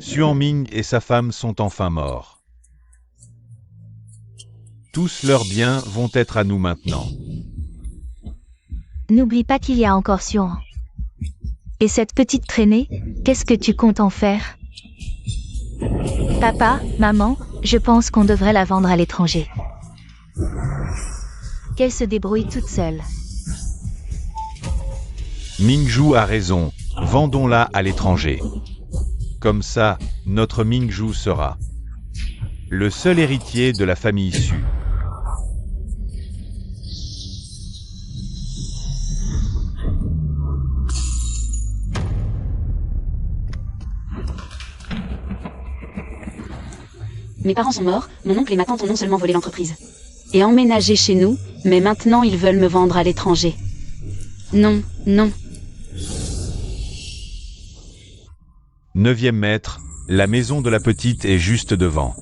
Xuanming et sa femme sont enfin morts. Tous leurs biens vont être à nous maintenant. N'oublie pas qu'il y a encore Xuan. Et cette petite traînée, qu'est-ce que tu comptes en faire? Papa, maman, je pense qu'on devrait la vendre à l'étranger. Qu'elle se débrouille toute seule. Mingzhu a raison, vendons-la à l'étranger. Comme ça, notre Mingzhu sera le seul héritier de la famille Su. Mes parents sont morts, mon oncle et ma tante ont non seulement volé l'entreprise et emménagé chez nous, mais maintenant ils veulent me vendre à l'étranger. Non, non. 9e maître, la maison de la petite est juste devant.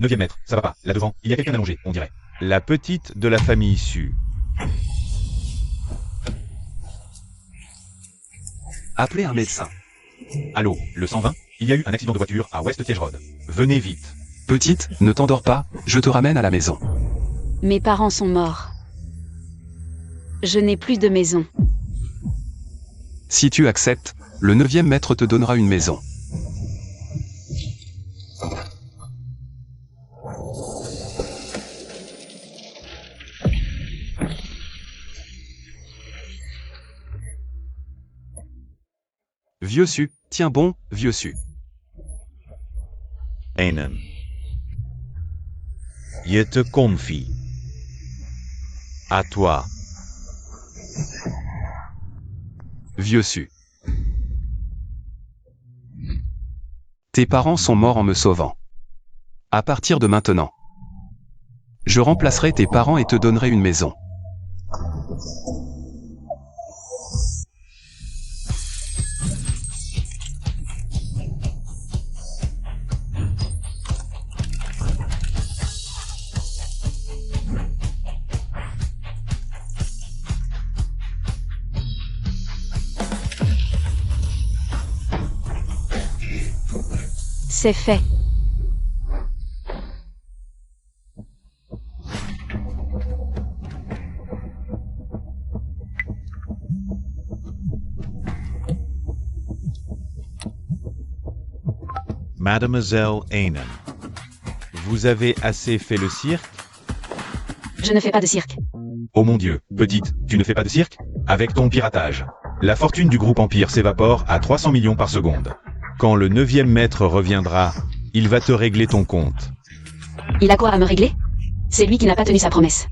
Neuvième maître, ça va pas, là devant, il y a quelqu'un allongé, on dirait. La petite de la famille Su. Appelez un médecin. Allô, le 120, il y a eu un accident de voiture à West Tiege Road. Venez vite. Petite, ne t'endors pas, je te ramène à la maison. Mes parents sont morts. Je n'ai plus de maison. Si tu acceptes, le 9e maître te donnera une maison. Vieux Su, tiens bon, vieux Su. Einen. Je te confie. À toi. Vieux Su. Tes parents sont morts en me sauvant. À partir de maintenant, je remplacerai tes parents et te donnerai une maison. C'est fait. Mademoiselle Einen. Vous avez assez fait le cirque? Je ne fais pas de cirque. Oh mon Dieu, petite, tu ne fais pas de cirque? Avec ton piratage. La fortune du groupe Empire s'évapore à 300 millions par seconde. Quand le 9e maître reviendra, il va te régler ton compte. Il a quoi à me régler? C'est lui qui n'a pas tenu sa promesse.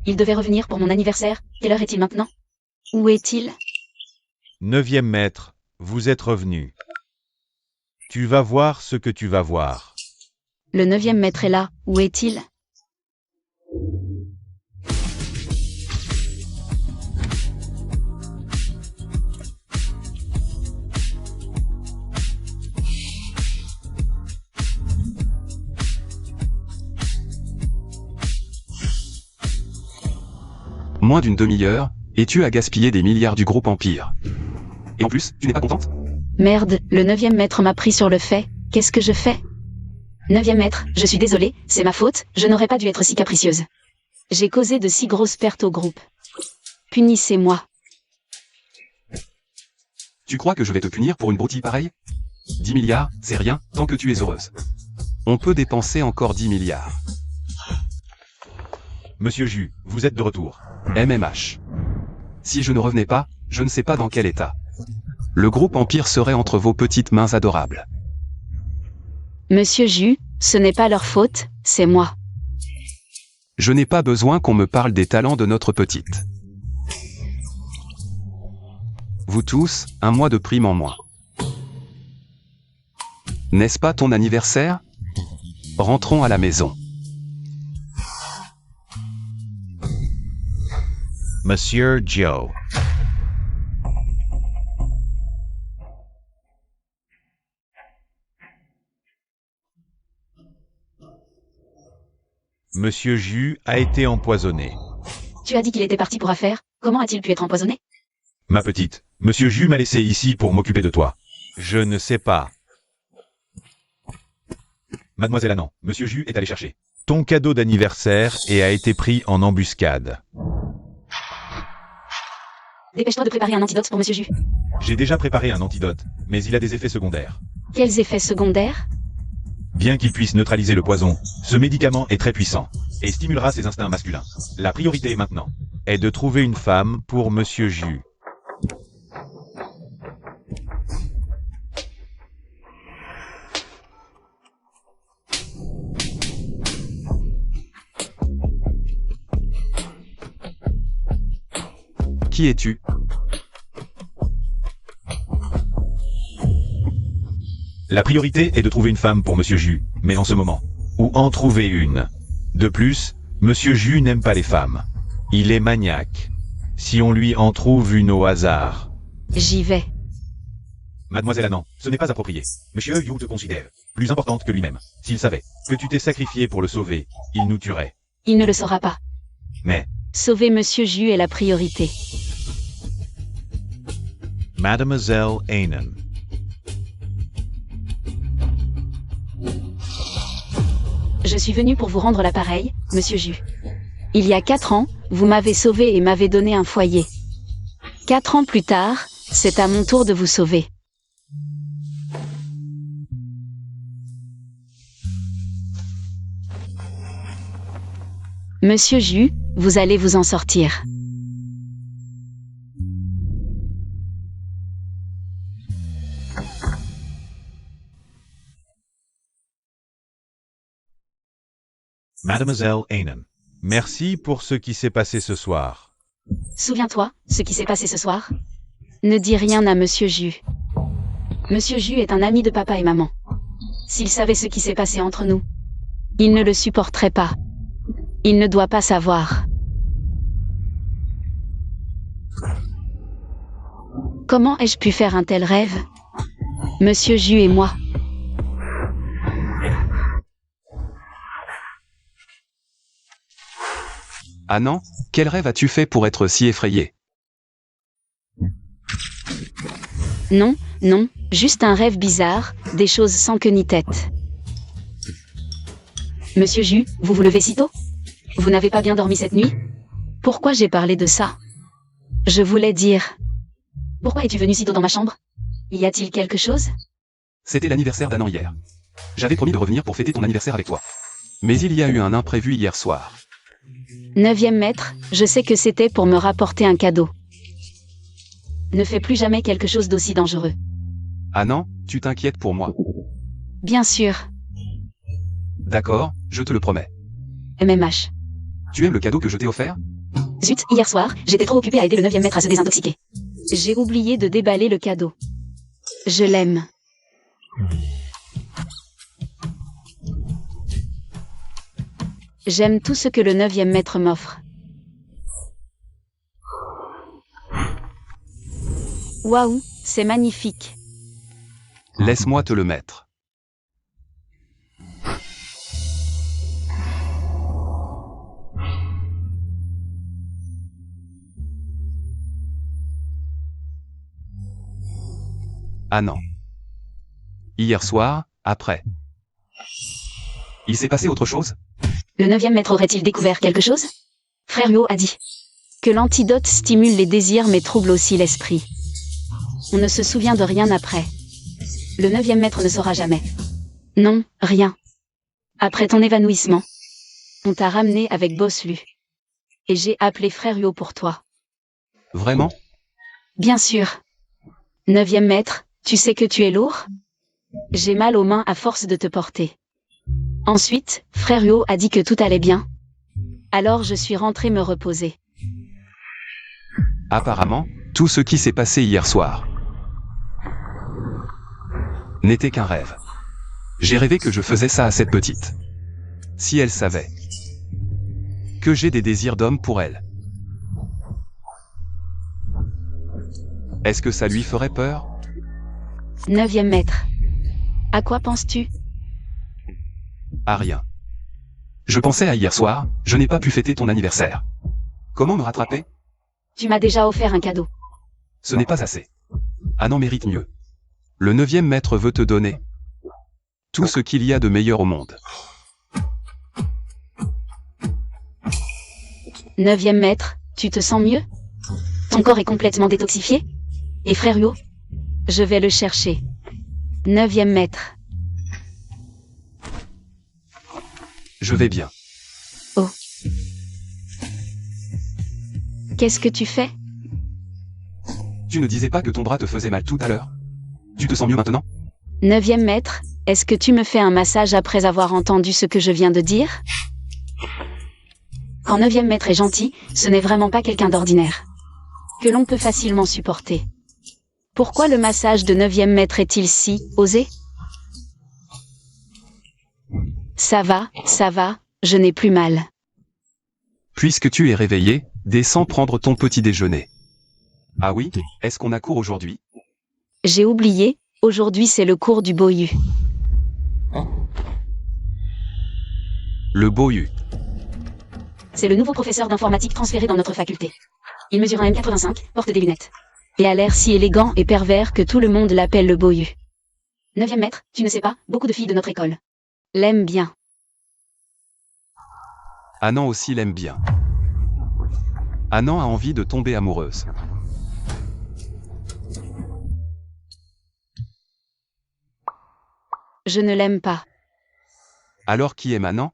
Il devait revenir pour mon anniversaire. Quelle heure est-il maintenant? Où est-il? 9e maître, vous êtes revenu. Tu vas voir ce que tu vas voir. Le 9e maître est là. Où est-il? Moins d'une demi-heure, et tu as gaspillé des milliards du groupe Empire. Et en plus, tu n'es pas contente? Merde, le 9e maître m'a pris sur le fait. Qu'est-ce que je fais? 9e maître, je suis désolée, c'est ma faute, je n'aurais pas dû être si capricieuse. J'ai causé de si grosses pertes au groupe. Punissez-moi. Tu crois que je vais te punir pour une broutille pareille? 10 milliards, c'est rien, tant que tu es heureuse. On peut dépenser encore 10 milliards. Monsieur Ju, vous êtes de retour. MMH. Si je ne revenais pas, je ne sais pas dans quel état. Le groupe Empire serait entre vos petites mains adorables. Monsieur Ju, ce n'est pas leur faute, c'est moi. Je n'ai pas besoin qu'on me parle des talents de notre petite. Vous tous, un mois de prime en moins. N'est-ce pas ton anniversaire? Rentrons à la maison. Monsieur Joe. Monsieur Jus a été empoisonné. Tu as dit qu'il était parti pour affaires. Comment a-t-il pu être empoisonné? Ma petite, Monsieur Jus m'a laissé ici pour m'occuper de toi. Je ne sais pas. Mademoiselle Annan, Monsieur Jus est allé chercher Ton cadeau d'anniversaire et a été pris en embuscade. Dépêche-toi de préparer un antidote pour Monsieur Jus. J'ai déjà préparé un antidote, mais il a des effets secondaires. Quels effets secondaires? Bien qu'il puisse neutraliser le poison, ce médicament est très puissant et stimulera ses instincts masculins. La priorité maintenant Est de trouver une femme pour Monsieur Jus. Qui es-tu? La priorité est de trouver une femme pour Monsieur Jus, mais en ce moment. Ou en trouver une. De plus, Monsieur Jus n'aime pas les femmes. Il est maniaque. Si on lui en trouve une au hasard. J'y vais. Mademoiselle Annan, ce n'est pas approprié. Monsieur Yu te considère plus importante que lui-même. S'il savait Que tu t'es sacrifié pour le sauver, il nous tuerait. Il ne le saura pas. Mais, Sauver Monsieur Jus est la priorité. Mademoiselle Anan. Je suis venu pour vous rendre l'appareil, Monsieur Jus. Il y a 4 ans, vous m'avez sauvé et m'avez donné un foyer. 4 ans plus tard, c'est à mon tour de vous sauver. Monsieur Jus, vous allez vous en sortir. Mademoiselle Anan. Merci pour ce qui s'est passé ce soir. Souviens-toi, ce qui s'est passé ce soir? Ne dis rien à Monsieur Jus. Monsieur Jus est un ami de papa et maman. S'il savait ce qui s'est passé entre nous, il ne le supporterait pas. Il ne doit pas savoir. Comment ai-je pu faire un tel rêve? Monsieur Jus et moi. Annan, quel rêve as-tu fait pour être si effrayé? Non, non, juste un rêve bizarre, des choses sans queue ni tête. Monsieur Jus, vous vous levez si tôt? Vous n'avez pas bien dormi cette nuit? Pourquoi j'ai parlé de ça? Je voulais dire... Pourquoi es-tu venu si tôt dans ma chambre? Y a-t-il quelque chose? C'était l'anniversaire d'Annan hier. J'avais promis de revenir pour fêter ton anniversaire avec toi. Mais il y a eu un imprévu hier soir. 9e maître, je sais que c'était pour me rapporter un cadeau. Ne fais plus jamais quelque chose d'aussi dangereux. Annan, tu t'inquiètes pour moi. Bien sûr. D'accord, je te le promets. MMH. Tu aimes le cadeau que je t'ai offert? Zut, hier soir, j'étais trop occupé à aider le 9e maître à se désintoxiquer. J'ai oublié de déballer le cadeau. Je l'aime. J'aime tout ce que le 9e maître m'offre. Waouh, c'est magnifique. Laisse-moi te le mettre. Annan. Hier soir, après. Il s'est passé autre chose? Le 9e maître aurait-il découvert quelque chose? Frère Yo a dit que l'antidote stimule les désirs mais trouble aussi l'esprit. On ne se souvient de rien après. Le 9e maître ne saura jamais. Non, rien. Après ton évanouissement, on t'a ramené avec Boslu. Et j'ai appelé Frère Yo pour toi. Vraiment? Bien sûr. 9e maître, tu sais que tu es lourd? J'ai mal aux mains à force de te porter. Ensuite, Frère Yo a dit que tout allait bien. Alors je suis rentré me reposer. Apparemment, tout ce qui s'est passé hier soir n'était qu'un rêve. J'ai rêvé que je faisais ça à cette petite. Si elle savait que j'ai des désirs d'homme pour elle. Est-ce que ça lui ferait peur? 9e maître. À quoi penses-tu? À rien. Je pensais à hier soir, je n'ai pas pu fêter ton anniversaire. Comment me rattraper? Tu m'as déjà offert un cadeau. Ce n'est pas assez. Anan mérite mieux. Le 9e maître veut te donner tout ce qu'il y a de meilleur au monde. 9e maître, tu te sens mieux? Ton corps est complètement détoxifié? Et frère Huo? Je vais le chercher. 9e maître. Je vais bien. Oh. Qu'est-ce que tu fais? Tu ne disais pas que ton bras te faisait mal tout à l'heure? Tu te sens mieux maintenant? 9e maître, est-ce que tu me fais un massage après avoir entendu ce que je viens de dire? Quand 9e maître est gentil, ce n'est vraiment pas quelqu'un d'ordinaire. Que l'on peut facilement supporter. Pourquoi le massage de 9e maître est-il si osé? Ça va, je n'ai plus mal. Puisque tu es réveillé, descends prendre ton petit déjeuner. Ah oui, est-ce qu'on a cours aujourd'hui? J'ai oublié, aujourd'hui c'est le cours du Boyu. Le Boyu. C'est le nouveau professeur d'informatique transféré dans notre faculté. Il mesure 1m85, porte des lunettes. Et a l'air si élégant et pervers que tout le monde l'appelle le Boyu. 9e maître, tu ne sais pas, beaucoup de filles de notre école l'aiment bien. Anan aussi l'aime bien. Anan a envie de tomber amoureuse. Je ne l'aime pas. Alors qui aime Anan?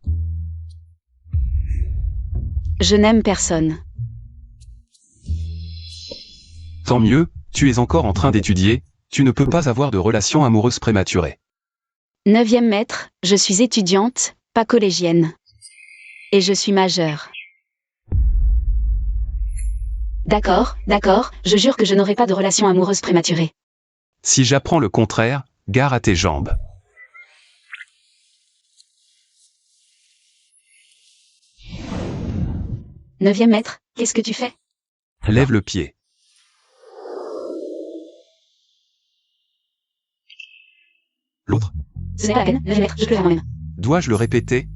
Je n'aime personne. Tant mieux, tu es encore en train d'étudier, tu ne peux pas avoir de relation amoureuse prématurée. 9e maître, je suis étudiante, pas collégienne. Et je suis majeure. D'accord, je jure que je n'aurai pas de relation amoureuse prématurée. Si j'apprends le contraire, gare à tes jambes. Neuvième maître, qu'est-ce que tu fais? Lève le pied. L'autre. Ce n'est pas la peine, 9e maître, je peux le faire moi-même. Dois-je le répéter?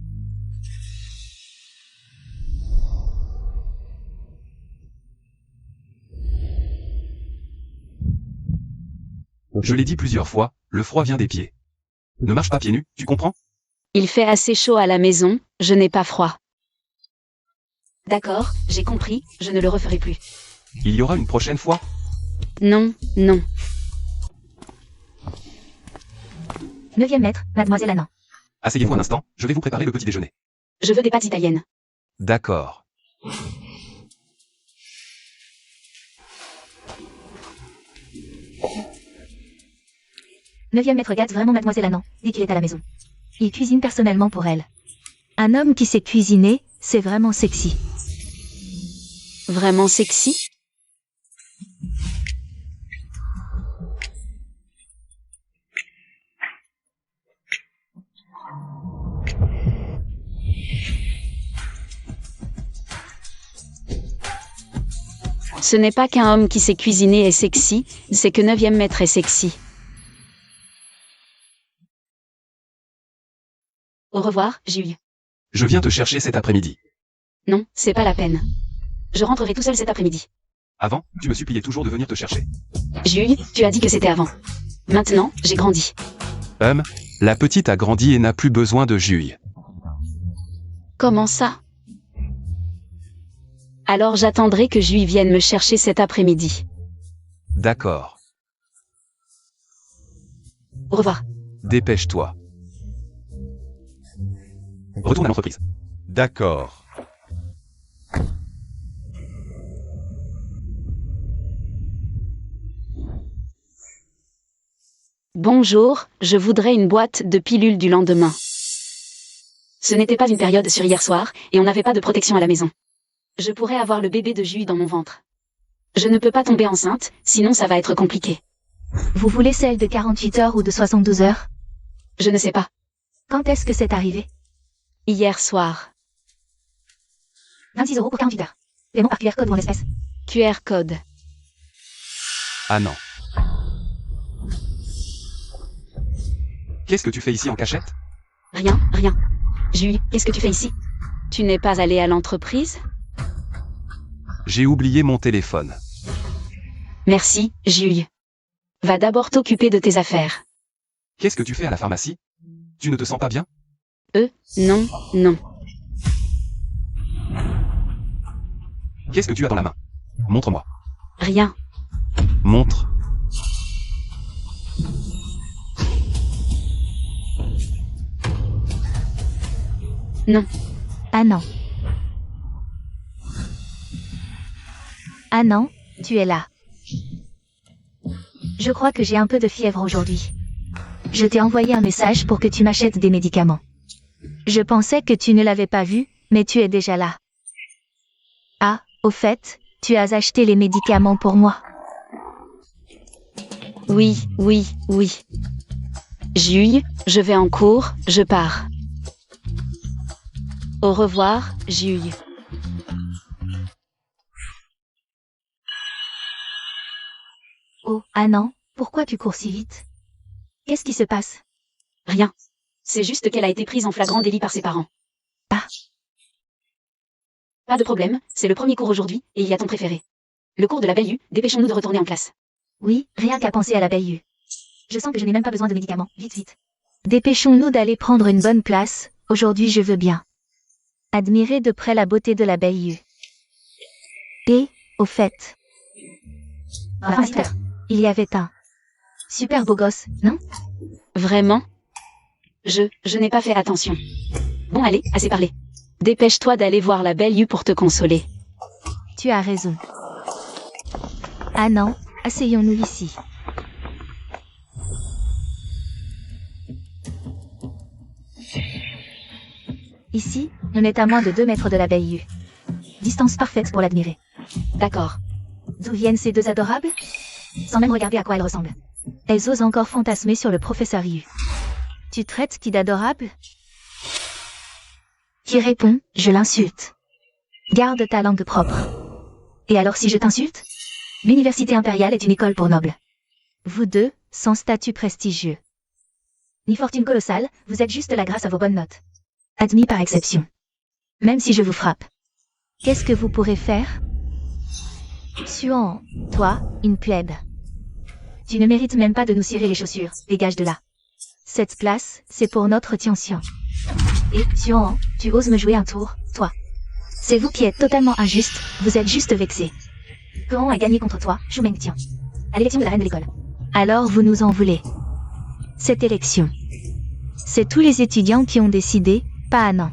Je l'ai dit plusieurs fois, le froid vient des pieds. Ne marche pas pieds nus, tu comprends? Il fait assez chaud à la maison, je n'ai pas froid. D'accord, j'ai compris, je ne le referai plus. Il y aura une prochaine fois? Non, non. 9e maître, mademoiselle Anan. Asseyez-vous un instant, je vais vous préparer le petit déjeuner. Je veux des pâtes italiennes. D'accord. Neuvième maître gâte vraiment mademoiselle Anan, dès qu'il est à la maison. Il cuisine personnellement pour elle. Un homme qui sait cuisiner, c'est vraiment sexy. Vraiment sexy? Ce n'est pas qu'un homme qui sait cuisiner est sexy, c'est que 9e maître est sexy. Au revoir, Jules. Je viens te chercher cet après-midi. Non, c'est pas la peine. Je rentrerai tout seul cet après-midi. Avant, tu me suppliais toujours de venir te chercher. Jules, tu as dit que c'était avant. Maintenant, j'ai grandi. La petite a grandi et n'a plus besoin de Jules. Comment ça? Alors j'attendrai que Jules vienne me chercher cet après-midi. D'accord. Au revoir. Dépêche-toi. Retourne à l'entreprise. D'accord. Bonjour, je voudrais une boîte de pilules du lendemain. Ce n'était pas une période sur hier soir, et on n'avait pas de protection à la maison. Je pourrais avoir le bébé de Jules dans mon ventre. Je ne peux pas tomber enceinte, sinon ça va être compliqué. Vous voulez celle de 48 heures ou de 72 heures? Je ne sais pas. Quand est-ce que c'est arrivé? Hier soir. 26 € pour 48 heures. Paiement par QR code ou en espèces. QR code. Ah non. Qu'est-ce que tu fais ici en cachette? Rien, rien. Jules, qu'est-ce que tu fais ici? Tu n'es pas allé à l'entreprise? J'ai oublié mon téléphone. Merci, Jules. Va d'abord t'occuper de tes affaires. Qu'est-ce que tu fais à la pharmacie? Tu ne te sens pas bien? Non, non. Qu'est-ce que tu as dans la main? Montre-moi. Rien. Montre. Non. Ah non. Ah non, tu es là. Je crois que j'ai un peu de fièvre aujourd'hui. Je t'ai envoyé un message pour que tu m'achètes des médicaments. Je pensais que tu ne l'avais pas vu, mais tu es déjà là. Ah, au fait, tu as acheté les médicaments pour moi. Oui, oui, oui. Jules, je vais en cours, je pars. Au revoir, Jules. Oh, ah non, pourquoi tu cours si vite? Qu'est-ce qui se passe? Rien. C'est juste qu'elle a été prise en flagrant délit par ses parents. Ah. Pas de problème, c'est le premier cours aujourd'hui, et il y a ton préféré. Le cours de la Belle U, dépêchons-nous de retourner en classe. Oui, rien qu'à penser à la Belle U. Je sens que je n'ai même pas besoin de médicaments, vite, vite. Dépêchons-nous d'aller prendre une bonne place, aujourd'hui je veux bien. Admirer de près la beauté de la Belle U. Et, au fait. Enfin, super. Il y avait un super beau gosse, non? Vraiment? Je n'ai pas fait attention. Bon allez, assez parlé. Dépêche-toi d'aller voir la Belle U pour te consoler. Tu as raison. Ah non, asseyons-nous ici. Ici, on est à moins de 2 mètres de la Belle U. Distance parfaite pour l'admirer. D'accord. D'où viennent ces deux adorables? Sans même regarder à quoi elles ressemblent. Elles osent encore fantasmer sur le professeur Yu. Tu traites qui d'adorable? Qui répond, je l'insulte. Garde ta langue propre. Et alors si je t'insulte? L'université impériale est une école pour nobles. Vous deux, sans statut prestigieux. Ni fortune colossale, vous êtes juste là grâce à vos bonnes notes. Admis par exception. Même si je vous frappe. Qu'est-ce que vous pourrez faire? Suan, toi, une plèbe. Tu ne mérites même pas de nous cirer les chaussures, dégage de là. Cette place, c'est pour notre Tianxian. Et, Suan, tu oses me jouer un tour, toi. C'est vous qui êtes totalement injuste, vous êtes juste vexé. Comment a gagné contre toi, Shu Mengtian, à l'élection de la reine de l'école? Alors vous nous en voulez. Cette élection. C'est tous les étudiants qui ont décidé, pas Anan.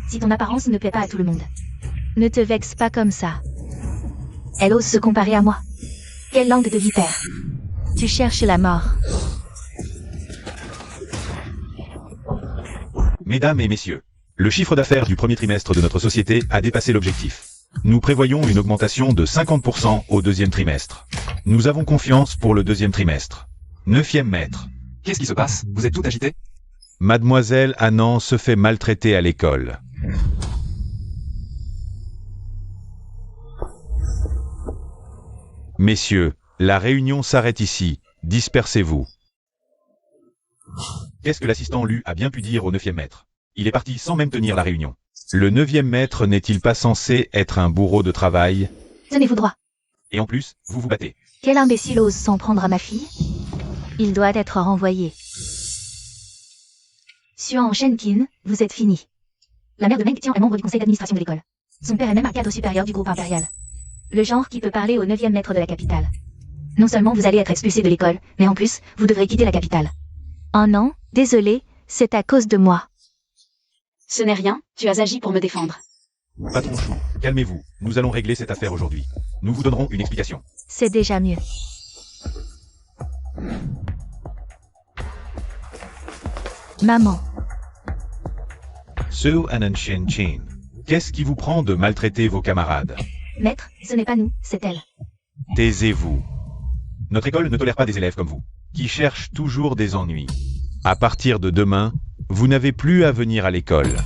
Si ton apparence ne plaît pas à tout le monde. Ne te vexe pas comme ça. Elle ose se comparer à moi. Quelle langue de vipère. Tu cherches la mort. Mesdames et messieurs, le chiffre d'affaires du premier trimestre de notre société a dépassé l'objectif. Nous prévoyons une augmentation de 50% au deuxième trimestre. Nous avons confiance pour le deuxième trimestre. 9e maître. Qu'est-ce qui se passe? Vous êtes tout agité? Mademoiselle Anan se fait maltraiter à l'école. Messieurs, la réunion s'arrête ici. Dispersez-vous. Qu'est-ce que l'assistant Lu a bien pu dire au 9e maître? Il est parti sans même tenir la réunion. Le 9e maître n'est-il pas censé être un bourreau de travail? Tenez-vous droit. Et en plus, vous vous battez. Quel imbécile ose s'en prendre à ma fille? Il doit être renvoyé. Suan Shenkin, vous êtes fini. La mère de Meng Tian est membre du conseil d'administration de l'école. Son père est même un cadre supérieur du groupe impérial. Le genre qui peut parler au 9e maître de la capitale. Non seulement vous allez être expulsé de l'école, mais en plus, vous devrez quitter la capitale. Oh non, désolé, c'est à cause de moi. Ce n'est rien, tu as agi pour me défendre. Patron Chou, calmez-vous, nous allons régler cette affaire aujourd'hui. Nous vous donnerons une explication. C'est déjà mieux. Maman. Su Anan Shin Chin. Qu'est-ce qui vous prend de maltraiter vos camarades? Maître, ce n'est pas nous, c'est elle. Taisez-vous. Notre école ne tolère pas des élèves comme vous. Qui cherchent toujours des ennuis. À partir de demain, vous n'avez plus à venir à l'école.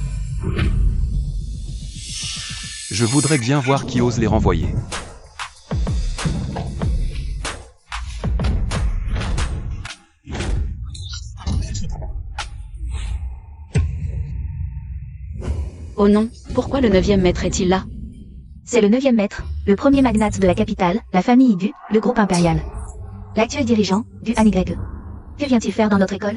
Je voudrais bien voir qui ose les renvoyer. Oh non, pourquoi le 9e maître est-il là? C'est le 9e maître, le premier magnate de la capitale, la famille Igu, le groupe impérial. L'actuel dirigeant, du ANYE. Que vient-il faire dans notre école?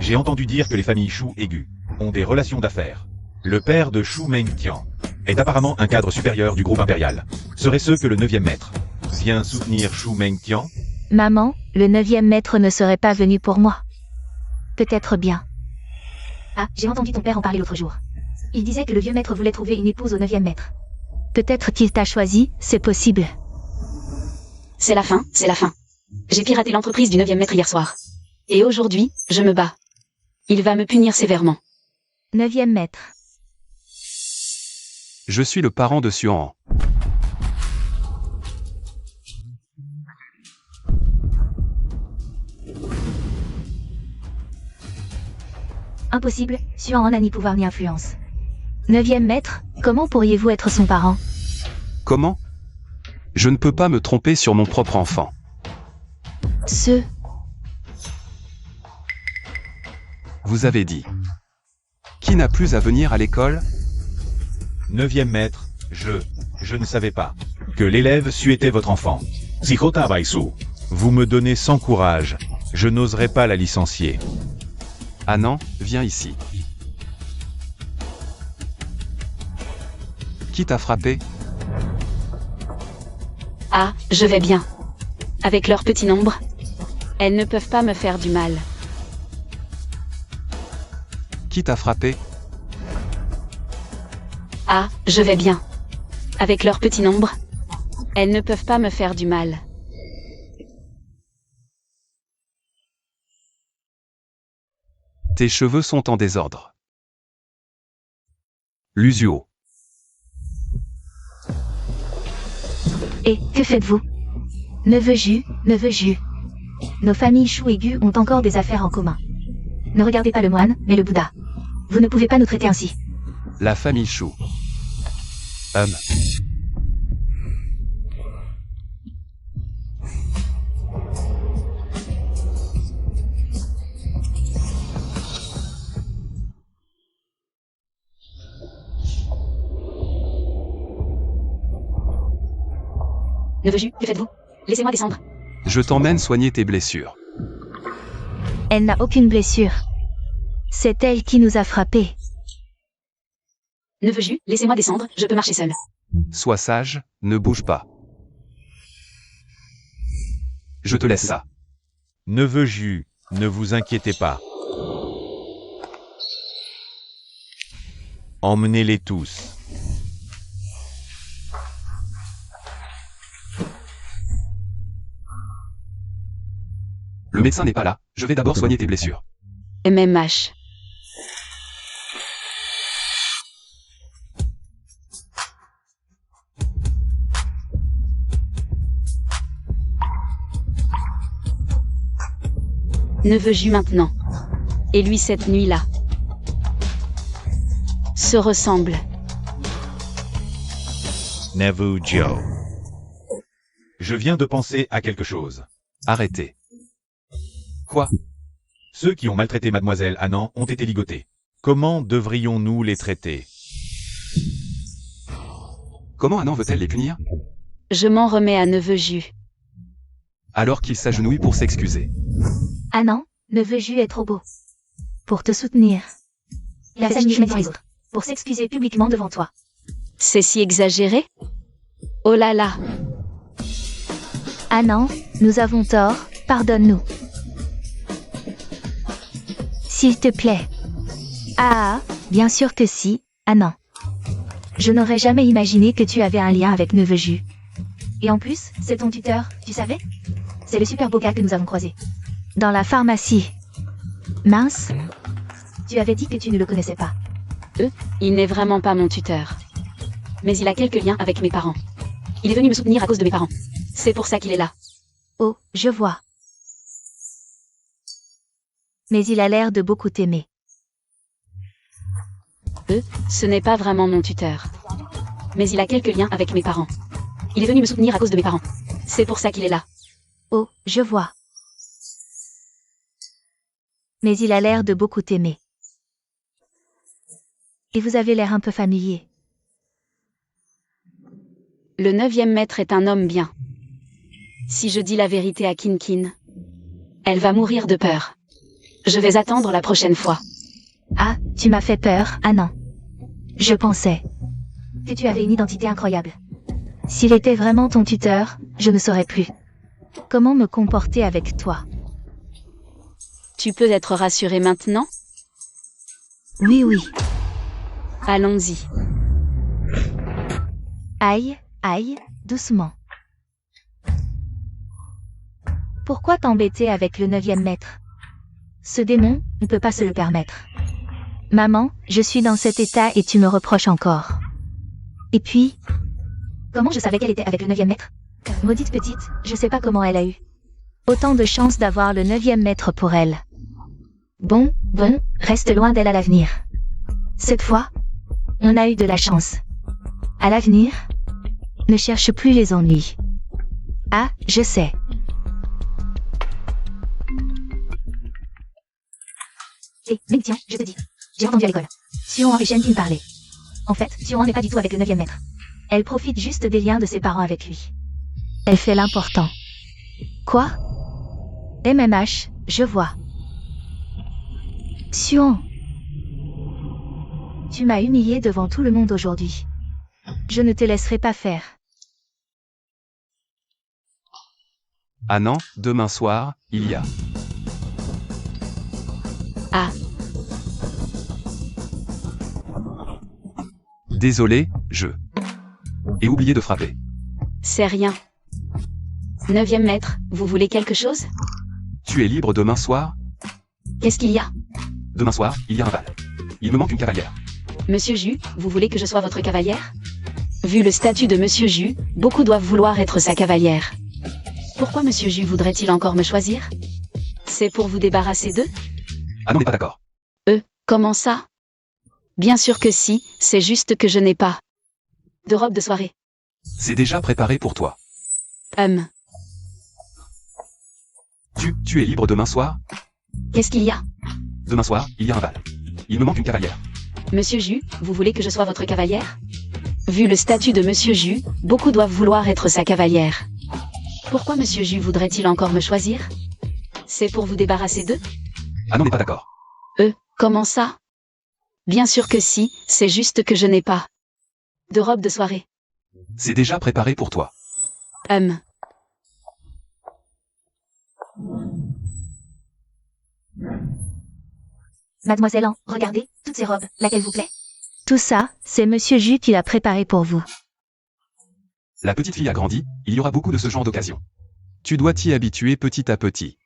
J'ai entendu dire que les familles Shu et Gu ont des relations d'affaires. Le père de Shu Mengtian est apparemment un cadre supérieur du groupe impérial. Serait-ce que le 9e maître vient soutenir Shu Mengtian? Maman, le 9e maître ne serait pas venu pour moi. Peut-être bien. Ah, j'ai entendu ton père en parler l'autre jour. Il disait que le vieux maître voulait trouver une épouse au 9e maître. Peut-être qu'il t'a choisi, c'est possible. C'est la fin, c'est la fin. J'ai piraté l'entreprise du 9e maître hier soir. Et aujourd'hui, je me bats. Il va me punir sévèrement. 9e maître. Je suis le parent de Xuan. Impossible, Xuan n'a ni pouvoir ni influence. 9e maître, comment pourriez-vous être son parent? Comment? Je ne peux pas me tromper sur mon propre enfant. Vous avez dit. Qui n'a plus à venir à l'école? 9e maître, je ne savais pas que l'élève Su était votre enfant. Zikota Baisu. Vous me donnez sans courage. Je n'oserais pas la licencier. Anan, viens ici. Qui t'a frappé? Ah, je vais bien. Avec leur petit nombre, elles ne peuvent pas me faire du mal. Qui t'a frappé? Ah, je vais bien. Avec leur petit nombre, elles ne peuvent pas me faire du mal. Tes cheveux sont en désordre. Lusuo. Et, que faites-vous? Neveu Ju. Nos familles Shu et Gu ont encore des affaires en commun. Ne regardez pas le moine, mais le Bouddha. Vous ne pouvez pas nous traiter ainsi. La famille Shu. Neveu Ju, que faites-vous? Laissez-moi descendre. Je t'emmène soigner tes blessures. Elle n'a aucune blessure. C'est elle qui nous a frappés. Neveu Ju, laissez-moi descendre, je peux marcher seul. Sois sage, ne bouge pas. Je te laisse ça. Neveu Ju, ne vous inquiétez pas. Emmenez-les tous. Le médecin n'est pas là, je vais d'abord soigner tes blessures. MMH. Neveu Ju maintenant. Et lui cette nuit-là. Se ressemble. Neveu Joe. Je viens de penser à quelque chose. Arrêtez. Quoi? Ceux qui ont maltraité mademoiselle Anan ont été ligotés. Comment devrions-nous les traiter? Comment Anan veut-elle les punir? Je m'en remets à Neveu Ju. Alors qu'il s'agenouille pour s'excuser. Ah non, Neveu Ju est trop beau. Pour te soutenir. Il a saigné devant les autres. Pour s'excuser publiquement devant toi. C'est si exagéré? Oh là là. Ah non, nous avons tort, pardonne-nous. S'il te plaît. Ah, bien sûr que si, ah non. Je n'aurais jamais imaginé que tu avais un lien avec Neveu Ju. Et en plus, c'est ton tuteur, tu savais? C'est le super beau gars que nous avons croisé. Dans la pharmacie. Mince. Tu avais dit que tu ne le connaissais pas. Il n'est vraiment pas mon tuteur. Mais il a quelques liens avec mes parents. Il est venu me soutenir à cause de mes parents. C'est pour ça qu'il est là. Oh, je vois. Mais il a l'air de beaucoup t'aimer. Ce n'est pas vraiment mon tuteur. Mais il a quelques liens avec mes parents. Il est venu me soutenir à cause de mes parents. C'est pour ça qu'il est là. Oh, je vois. Mais il a l'air de beaucoup t'aimer. Et vous avez l'air un peu familier. Le 9e maître est un homme bien. Si je dis la vérité à Kinkin, elle va mourir de peur. Je vais attendre la prochaine fois. Ah, tu m'as fait peur, ah non. Je pensais que tu avais une identité incroyable. S'il était vraiment ton tuteur, je ne saurais plus comment me comporter avec toi. Tu peux être rassuré maintenant? Oui, oui. Allons-y. Aïe, aïe, doucement. Pourquoi t'embêter avec le 9e maître? Ce démon ne peut pas se le permettre. Maman, je suis dans cet état et tu me reproches encore. Et puis, comment je savais qu'elle était avec le 9e maître? Maudite petite, je sais pas comment elle a eu autant de chance d'avoir le 9e maître pour elle. Bon, reste loin d'elle à l'avenir. Cette fois, on a eu de la chance. À l'avenir, ne cherche plus les ennuis. Ah, je sais. Mais tiens, je te dis, j'ai entendu à l'école. Sion et Shenkin parler. En fait, Sion n'est pas du tout avec le 9e maître. Elle profite juste des liens de ses parents avec lui. Elle fait l'important. Quoi? MMH, je vois. Sion. Tu m'as humilié devant tout le monde aujourd'hui. Je ne te laisserai pas faire. Ah non, demain soir, il y a. Ah, Désolé, ai oublié de frapper. c'est rien. 9e maître, vous voulez quelque chose? Tu es libre demain soir? Qu'est-ce qu'il y a? Demain soir, il y a un bal. Il me manque une cavalière. Monsieur Jus, vous voulez que je sois votre cavalière? Vu le statut de Monsieur Jus, beaucoup doivent vouloir être sa cavalière. Pourquoi Monsieur Jus voudrait-il encore me choisir? C'est pour vous débarrasser d'eux? Ah non, on n'est pas d'accord. Comment ça? Bien sûr que si, c'est juste que je n'ai pas de robe de soirée. C'est déjà préparé pour toi. Tu es libre demain soir? Qu'est-ce qu'il y a? Demain soir, il y a un bal. Il me manque une cavalière. Monsieur Jus, vous voulez que je sois votre cavalière? Vu le statut de Monsieur Jus, beaucoup doivent vouloir être sa cavalière. Pourquoi Monsieur Jus voudrait-il encore me choisir? C'est pour vous débarrasser d'eux? Ah non, on n'est pas d'accord. Comment ça? Bien sûr que si, c'est juste que je n'ai pas de robe de soirée. C'est déjà préparé pour toi. Mademoiselle Anne, regardez, toutes ces robes, laquelle vous plaît? Tout ça, c'est Monsieur Jus qui l'a préparé pour vous. La petite fille a grandi, il y aura beaucoup de ce genre d'occasion. Tu dois t'y habituer petit à petit.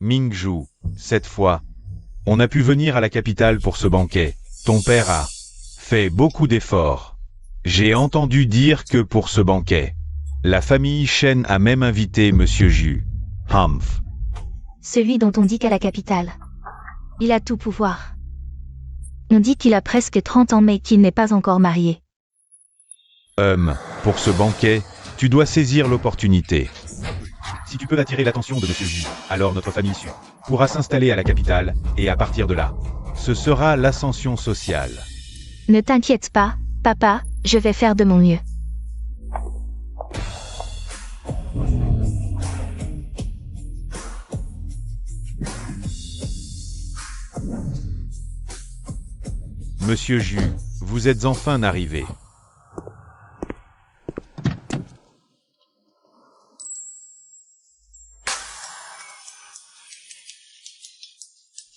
Mingju, cette fois, on a pu venir à la capitale pour ce banquet. Ton père a fait beaucoup d'efforts. J'ai entendu dire que pour ce banquet, la famille Shen a même invité Monsieur Jus. Humph. Celui dont on dit qu'à la capitale. Il a tout pouvoir. On dit qu'il a presque 30 ans mais qu'il n'est pas encore marié. Pour ce banquet, tu dois saisir l'opportunité. Si tu peux attirer l'attention de Monsieur Jus, alors notre famille Su pourra s'installer à la capitale, et à partir de là, ce sera l'ascension sociale. Ne t'inquiète pas, papa, je vais faire de mon mieux. Monsieur Jus, vous êtes enfin arrivé.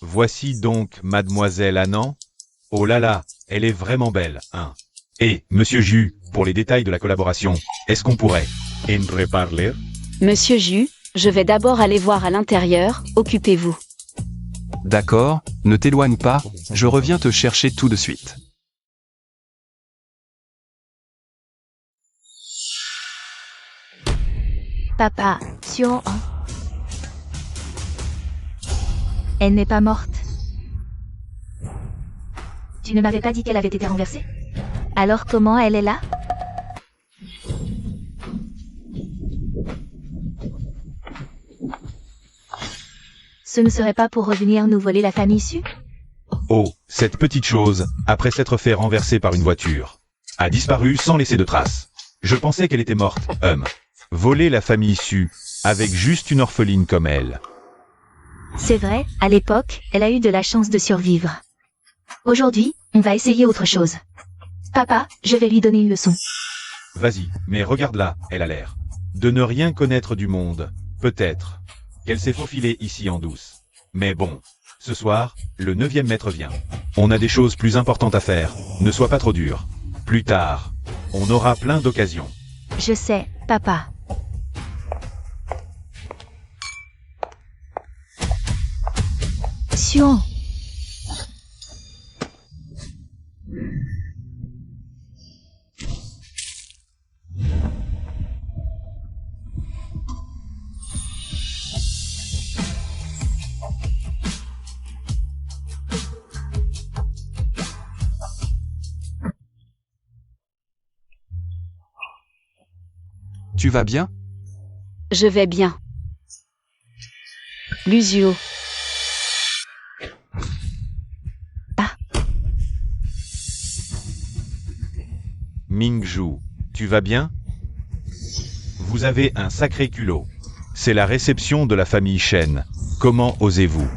Voici donc Mademoiselle Annan. Oh là là, elle est vraiment belle, hein. Et, Monsieur Jus, pour les détails de la collaboration, est-ce qu'on pourrait entre parler? Monsieur Jus, je vais d'abord aller voir à l'intérieur, occupez-vous. D'accord, ne t'éloigne pas, je reviens te chercher tout de suite. Papa, Sion. Elle n'est pas morte. Tu ne m'avais pas dit qu'elle avait été renversée? Alors comment elle est là? Ce ne serait pas pour revenir nous voler la famille Su? Oh, cette petite chose, après s'être fait renverser par une voiture, a disparu sans laisser de traces. Je pensais qu'elle était morte, Voler la famille Su, avec juste une orpheline comme elle. C'est vrai, à l'époque, elle a eu de la chance de survivre. Aujourd'hui, on va essayer autre chose. Papa, je vais lui donner une leçon. Vas-y, mais regarde-la, elle a l'air de ne rien connaître du monde. Peut-être qu'elle s'est faufilée ici en douce. Mais bon, ce soir, le 9e maître vient. On a des choses plus importantes à faire, ne sois pas trop dur. Plus tard, on aura plein d'occasions. Je sais, papa. Sion. Tu vas bien? Je vais bien. Lucio. Mingju, tu vas bien? Vous avez un sacré culot. C'est la réception de la famille Shen. Comment osez-vous?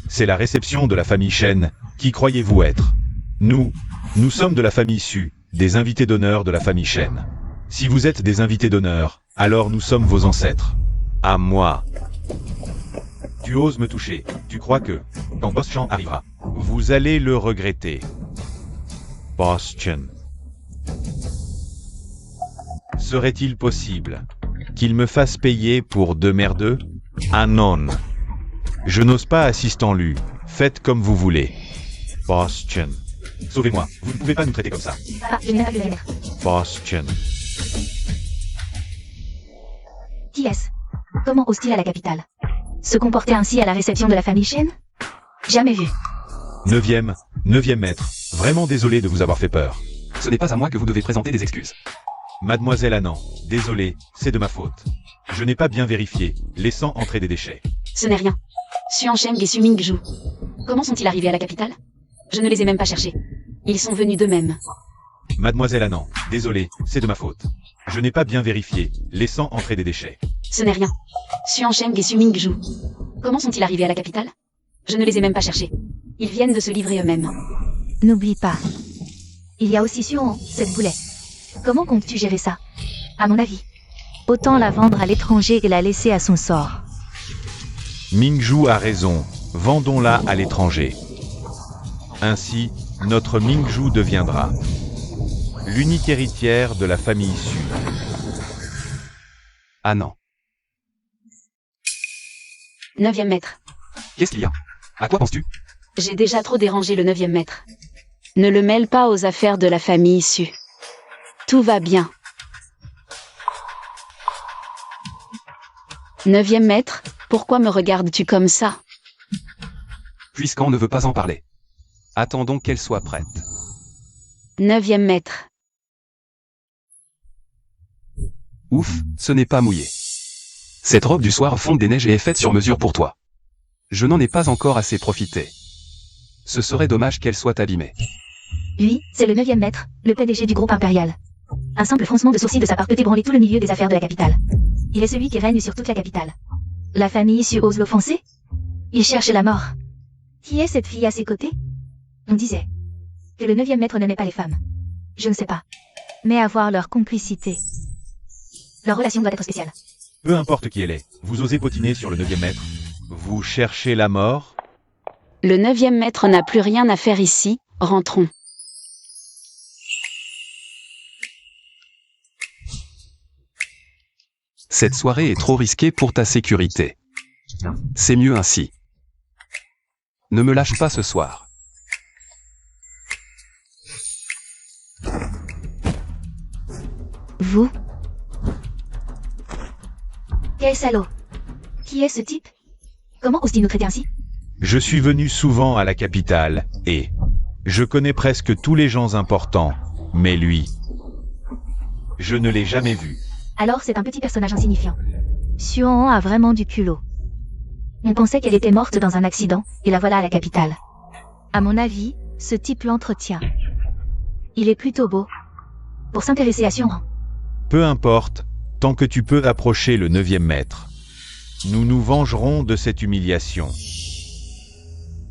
C'est la réception de la famille Shen. Qui croyez-vous être? Nous sommes de la famille Su, des invités d'honneur de la famille Shen. Si vous êtes des invités d'honneur, alors nous sommes vos ancêtres. À moi. Tu oses me toucher. Tu crois que, quand Boss Chan arrivera, vous allez le regretter. Boss Chan. Serait-il possible qu'il me fasse payer pour deux merdeux? Ah non. Je n'ose pas, assistant Lu. Faites comme vous voulez. Boss Chan. Sauvez-moi. Vous ne pouvez pas nous traiter comme ça. Papa, je n'ai pas vu la lettre. Boss Chan. Qui est-ce? Comment ose-t-il à la capitale? Se comporter ainsi à la réception de la famille Shen? Jamais vu. 9e maître. Vraiment désolé de vous avoir fait peur. Ce n'est pas à moi que vous devez présenter des excuses. Mademoiselle Annan, désolé, c'est de ma faute. Je n'ai pas bien vérifié, laissant entrer des déchets. Ce n'est rien. Xuancheng et Su Mingju. Comment sont-ils arrivés à la capitale? Je ne les ai même pas cherchés. Ils sont venus d'eux-mêmes. Mademoiselle Annan, désolé, c'est de ma faute. Je n'ai pas bien vérifié, laissant entrer des déchets. Ce n'est rien. Xuancheng et Su Mingju. Comment sont-ils arrivés à la capitale? Je ne les ai même pas cherchés. Ils viennent de se livrer eux-mêmes. N'oublie pas. Il y a aussi Sion, cette boulet. Comment comptes-tu gérer ça? À mon avis, autant la vendre à l'étranger et la laisser à son sort. Mingju a raison, vendons-la à l'étranger. Ainsi, notre Mingju deviendra l'unique héritière de la famille Su. Ah non. 9e maître. Qu'est-ce qu'il y a? À quoi penses-tu? J'ai déjà trop dérangé le 9e maître. Ne le mêle pas aux affaires de la famille Su. Tout va bien. 9e maître, pourquoi me regardes-tu comme ça? Puisqu'on ne veut pas en parler. Attendons qu'elle soit prête. 9e maître. Ouf, ce n'est pas mouillé. Cette robe du soir fonde des neiges et est faite sur mesure pour toi. Je n'en ai pas encore assez profité. Ce serait dommage qu'elle soit abîmée. Lui, c'est le 9e maître, le PDG du groupe impérial. Un simple froncement de sourcils de sa part peut ébranler tout le milieu des affaires de la capitale. Il est celui qui règne sur toute la capitale. La famille Su ose l'offenser? Il cherche la mort. Qui est cette fille à ses côtés? On disait que le 9e maître n'aimait pas les femmes. Je ne sais pas. Mais avoir leur complicité. Leur relation doit être spéciale. Peu importe qui elle est, vous osez potiner sur le 9e maître. Vous cherchez la mort? Le 9e maître n'a plus rien à faire ici, rentrons. Cette soirée est trop risquée pour ta sécurité. C'est mieux ainsi. Ne me lâche pas ce soir. Vous? Quel salaud! Qui est ce type? Comment ose-t-il nous traiter ainsi? Je suis venu souvent à la capitale, et je connais presque tous les gens importants, mais lui, je ne l'ai jamais vu. Alors c'est un petit personnage insignifiant. Suan a vraiment du culot. On pensait qu'elle était morte dans un accident, et la voilà à la capitale. À mon avis, ce type l'entretient. Il est plutôt beau. Pour s'intéresser à Sion. Peu importe, tant que tu peux approcher le 9e maître. Nous nous vengerons de cette humiliation.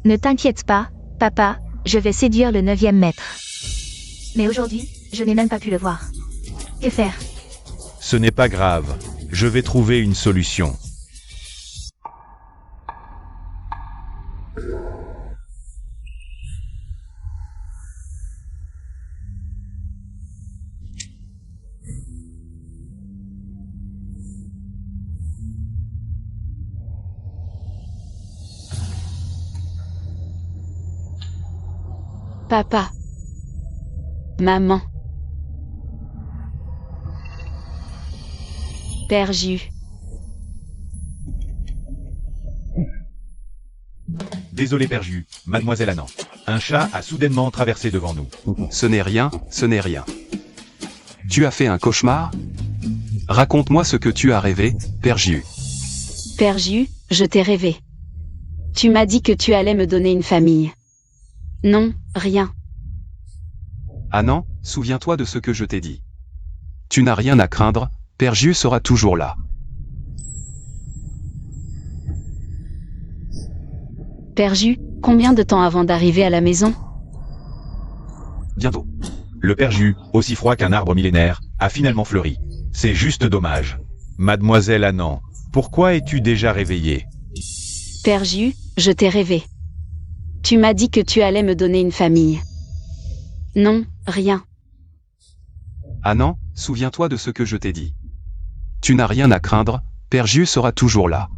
Ne t'inquiète pas, papa, je vais séduire le 9e maître. Mais aujourd'hui, je n'ai même pas pu le voir. Que faire? Ce n'est pas grave, je vais trouver une solution. Papa. Maman. Père Jus. Désolé Perju, mademoiselle Annan. Un chat a soudainement traversé devant nous. Ce n'est rien, ce n'est rien. Tu as fait un cauchemar? Raconte-moi ce que tu as rêvé, Père Jus. Père Jus, je t'ai rêvé. Tu m'as dit que tu allais me donner une famille. Non, rien. Ah non, souviens-toi de ce que je t'ai dit. Tu n'as rien à craindre, Père Jus sera toujours là. Père Jus, combien de temps avant d'arriver à la maison? Bientôt. Le Perju, aussi froid qu'un arbre millénaire, a finalement fleuri. C'est juste dommage. Mademoiselle Annan, pourquoi es-tu déjà réveillée? Père Jus, je t'ai rêvé. Tu m'as dit que tu allais me donner une famille. Non, rien. Ah non, souviens-toi de ce que je t'ai dit. Tu n'as rien à craindre, Père Jus sera toujours là.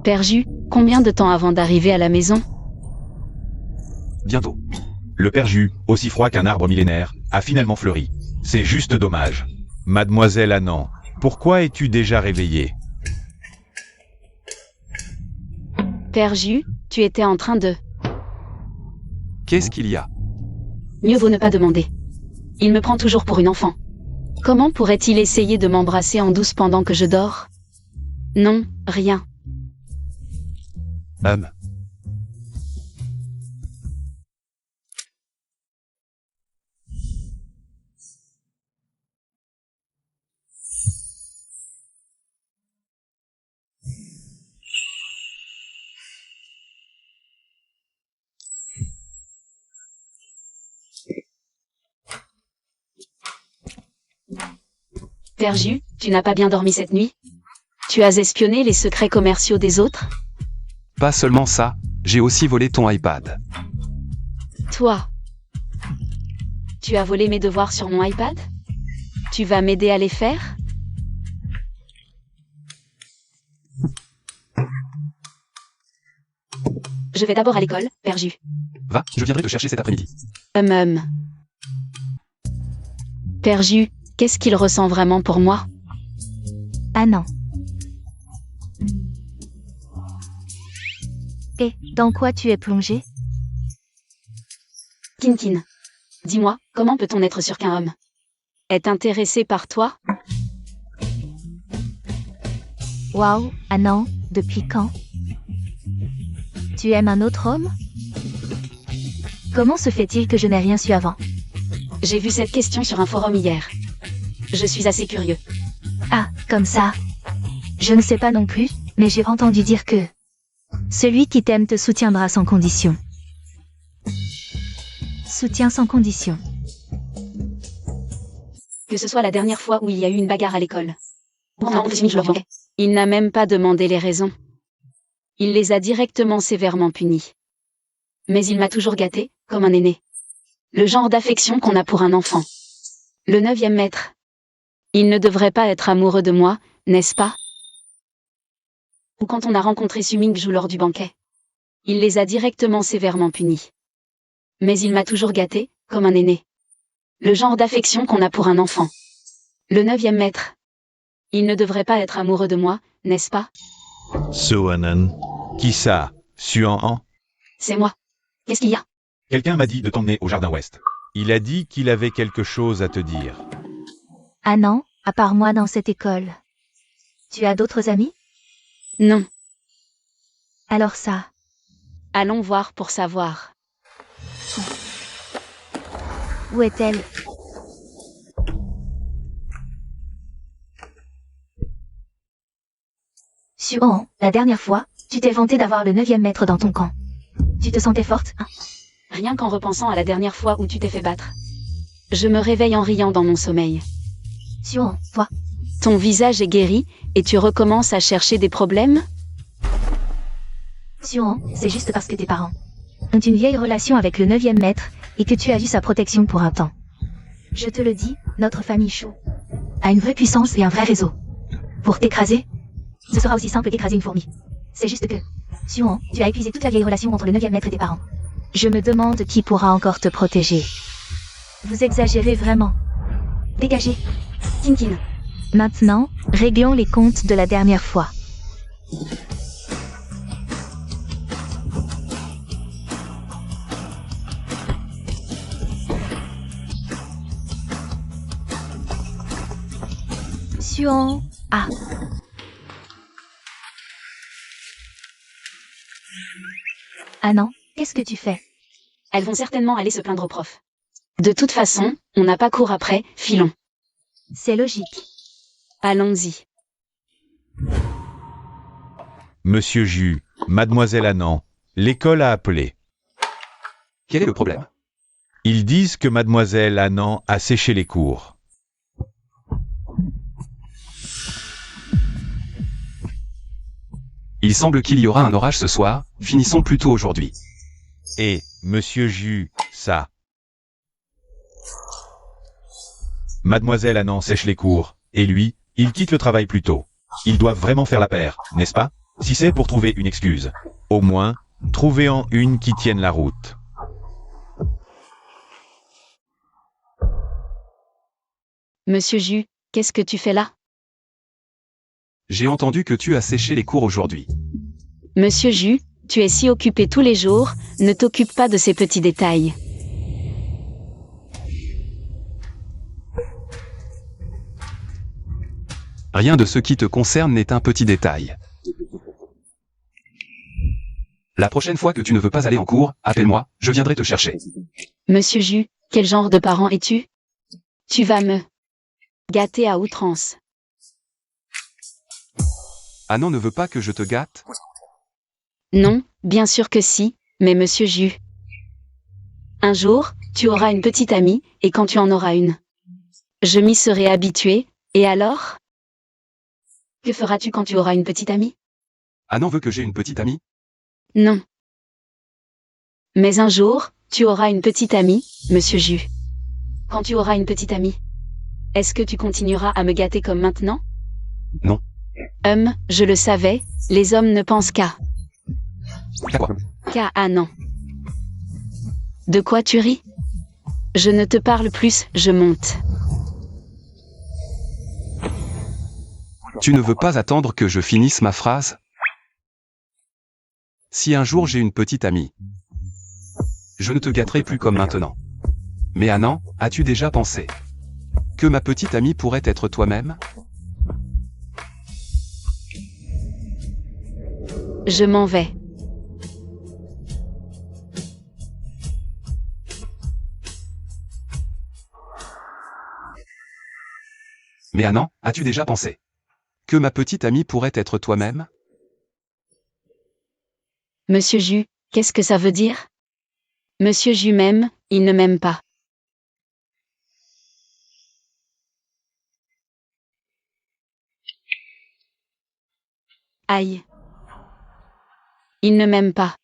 Père Jus, combien de temps avant d'arriver à la maison? Bientôt. Le Perju, aussi froid qu'un arbre millénaire, a finalement fleuri. C'est juste dommage. Mademoiselle Annan, pourquoi es-tu déjà réveillée? Père Jus, tu étais en train de... Qu'est-ce qu'il y a? Mieux vaut ne pas demander. Il me prend toujours pour une enfant. Comment pourrait-il essayer de m'embrasser en douce pendant que je dors? Non, rien. Père Jus, tu n'as pas bien dormi cette nuit? Tu as espionné les secrets commerciaux des autres? Pas seulement ça, j'ai aussi volé ton iPad. Toi. Tu as volé mes devoirs sur mon iPad? Tu vas m'aider à les faire? Je vais d'abord à l'école, Père Jus. Va, je viendrai te chercher cet après-midi. Père Jus, qu'est-ce qu'il ressent vraiment pour moi? Ah non. Et, dans quoi tu es plongé? Tintin. Dis-moi, comment peut-on être sûr qu'un homme est intéressé par toi? Waouh, ah non, depuis quand? Tu aimes un autre homme? Comment se fait-il que je n'ai rien su avant? J'ai vu cette question sur un forum hier. Je suis assez curieux. Ah, comme ça. Je ne sais pas non plus, mais j'ai entendu dire que celui qui t'aime te soutiendra sans condition. Soutien sans condition. Que ce soit la dernière fois où il y a eu une bagarre à l'école. Il n'a même pas demandé les raisons. Il les a directement sévèrement punis. Mais il m'a toujours gâté, comme un aîné. Le genre d'affection qu'on a pour un enfant. Le 9e maître. Il ne devrait pas être amoureux de moi, n'est-ce pas? Ou quand on a rencontré Sumingju lors du banquet. Il les a directement sévèrement punis. Mais il m'a toujours gâté, comme un aîné. Le genre d'affection qu'on a pour un enfant. Le 9e maître. Il ne devrait pas être amoureux de moi, n'est-ce pas? Soanan. Qui ça? Suan? C'est moi. Qu'est-ce qu'il y a? Quelqu'un m'a dit de t'emmener au jardin ouest. Il a dit qu'il avait quelque chose à te dire. Ah non, À part moi dans cette école. Tu as d'autres amis? Non. Alors ça. Allons voir pour savoir. Où est-elle? Suon, la dernière fois, tu t'es vanté d'avoir le 9e maître dans ton camp. Tu te sentais forte, hein? Rien qu'en repensant à la dernière fois où tu t'es fait battre. Je me réveille en riant dans mon sommeil. Suon, toi. Ton visage est guéri, et tu recommences à chercher des problèmes? Suon, c'est juste parce que tes parents ont une vieille relation avec le 9e maître, et que tu as vu sa protection pour un temps. Je te le dis, notre famille Chou a une vraie puissance et un vrai réseau. Pour t'écraser, ce sera aussi simple qu'écraser une fourmi. C'est juste que, Suon, tu as épuisé toute la vieille relation entre le 9e maître et tes parents. Je me demande qui pourra encore te protéger. Vous exagérez vraiment. Dégagez. Tinkin. Maintenant, réglons les comptes de la dernière fois. Suon. Ah. Ah non, qu'est-ce que tu fais? Elles vont certainement aller se plaindre au prof. De toute façon, on n'a pas cours après, filons. C'est logique. Allons-y. Monsieur Jus, mademoiselle Annan, l'école a appelé. Quel est le problème? Ils disent que mademoiselle Annan a séché les cours. Il semble qu'il y aura un orage ce soir, finissons plus tôt aujourd'hui. Et, monsieur Jus, ça. Mademoiselle Annan sèche les cours, et lui, il quitte le travail plus tôt. Ils doivent vraiment faire la paire, n'est-ce pas? Si c'est pour trouver une excuse. Au moins, trouvez-en une qui tienne la route. Monsieur Jus, qu'est-ce que tu fais là? J'ai entendu que tu as séché les cours aujourd'hui. Monsieur Jus, tu es si occupé tous les jours, ne t'occupe pas de ces petits détails. Rien de ce qui te concerne n'est un petit détail. La prochaine fois que tu ne veux pas aller en cours, appelle-moi, je viendrai te chercher. Monsieur Jus, quel genre de parent es-tu? Tu vas me gâter à outrance. Annan ne veut pas que je te gâte? Non, bien sûr que si, mais monsieur Jus. Un jour, tu auras une petite amie, et quand tu en auras une, je m'y serai habitué, et alors? Que feras-tu quand tu auras une petite amie? Annan veut que j'ai une petite amie? Non. Mais un jour, tu auras une petite amie, monsieur Jus. Quand tu auras une petite amie, est-ce que tu continueras à me gâter comme maintenant? Non. Je le savais, les hommes ne pensent qu'à... Qu'à quoi? Qu'à Annan. De quoi tu ris? Je ne te parle plus, je monte. Tu ne veux pas attendre que je finisse ma phrase? Si un jour j'ai une petite amie, je ne te gâterai plus comme maintenant. Mais Annan, as-tu déjà pensé que ma petite amie pourrait être toi-même? Je m'en vais. Mais Annan, as-tu déjà pensé que ma petite amie pourrait être toi-même? Monsieur Jus, qu'est-ce que ça veut dire? Monsieur Jus m'aime, il ne m'aime pas. Aïe. Il ne m'aime pas.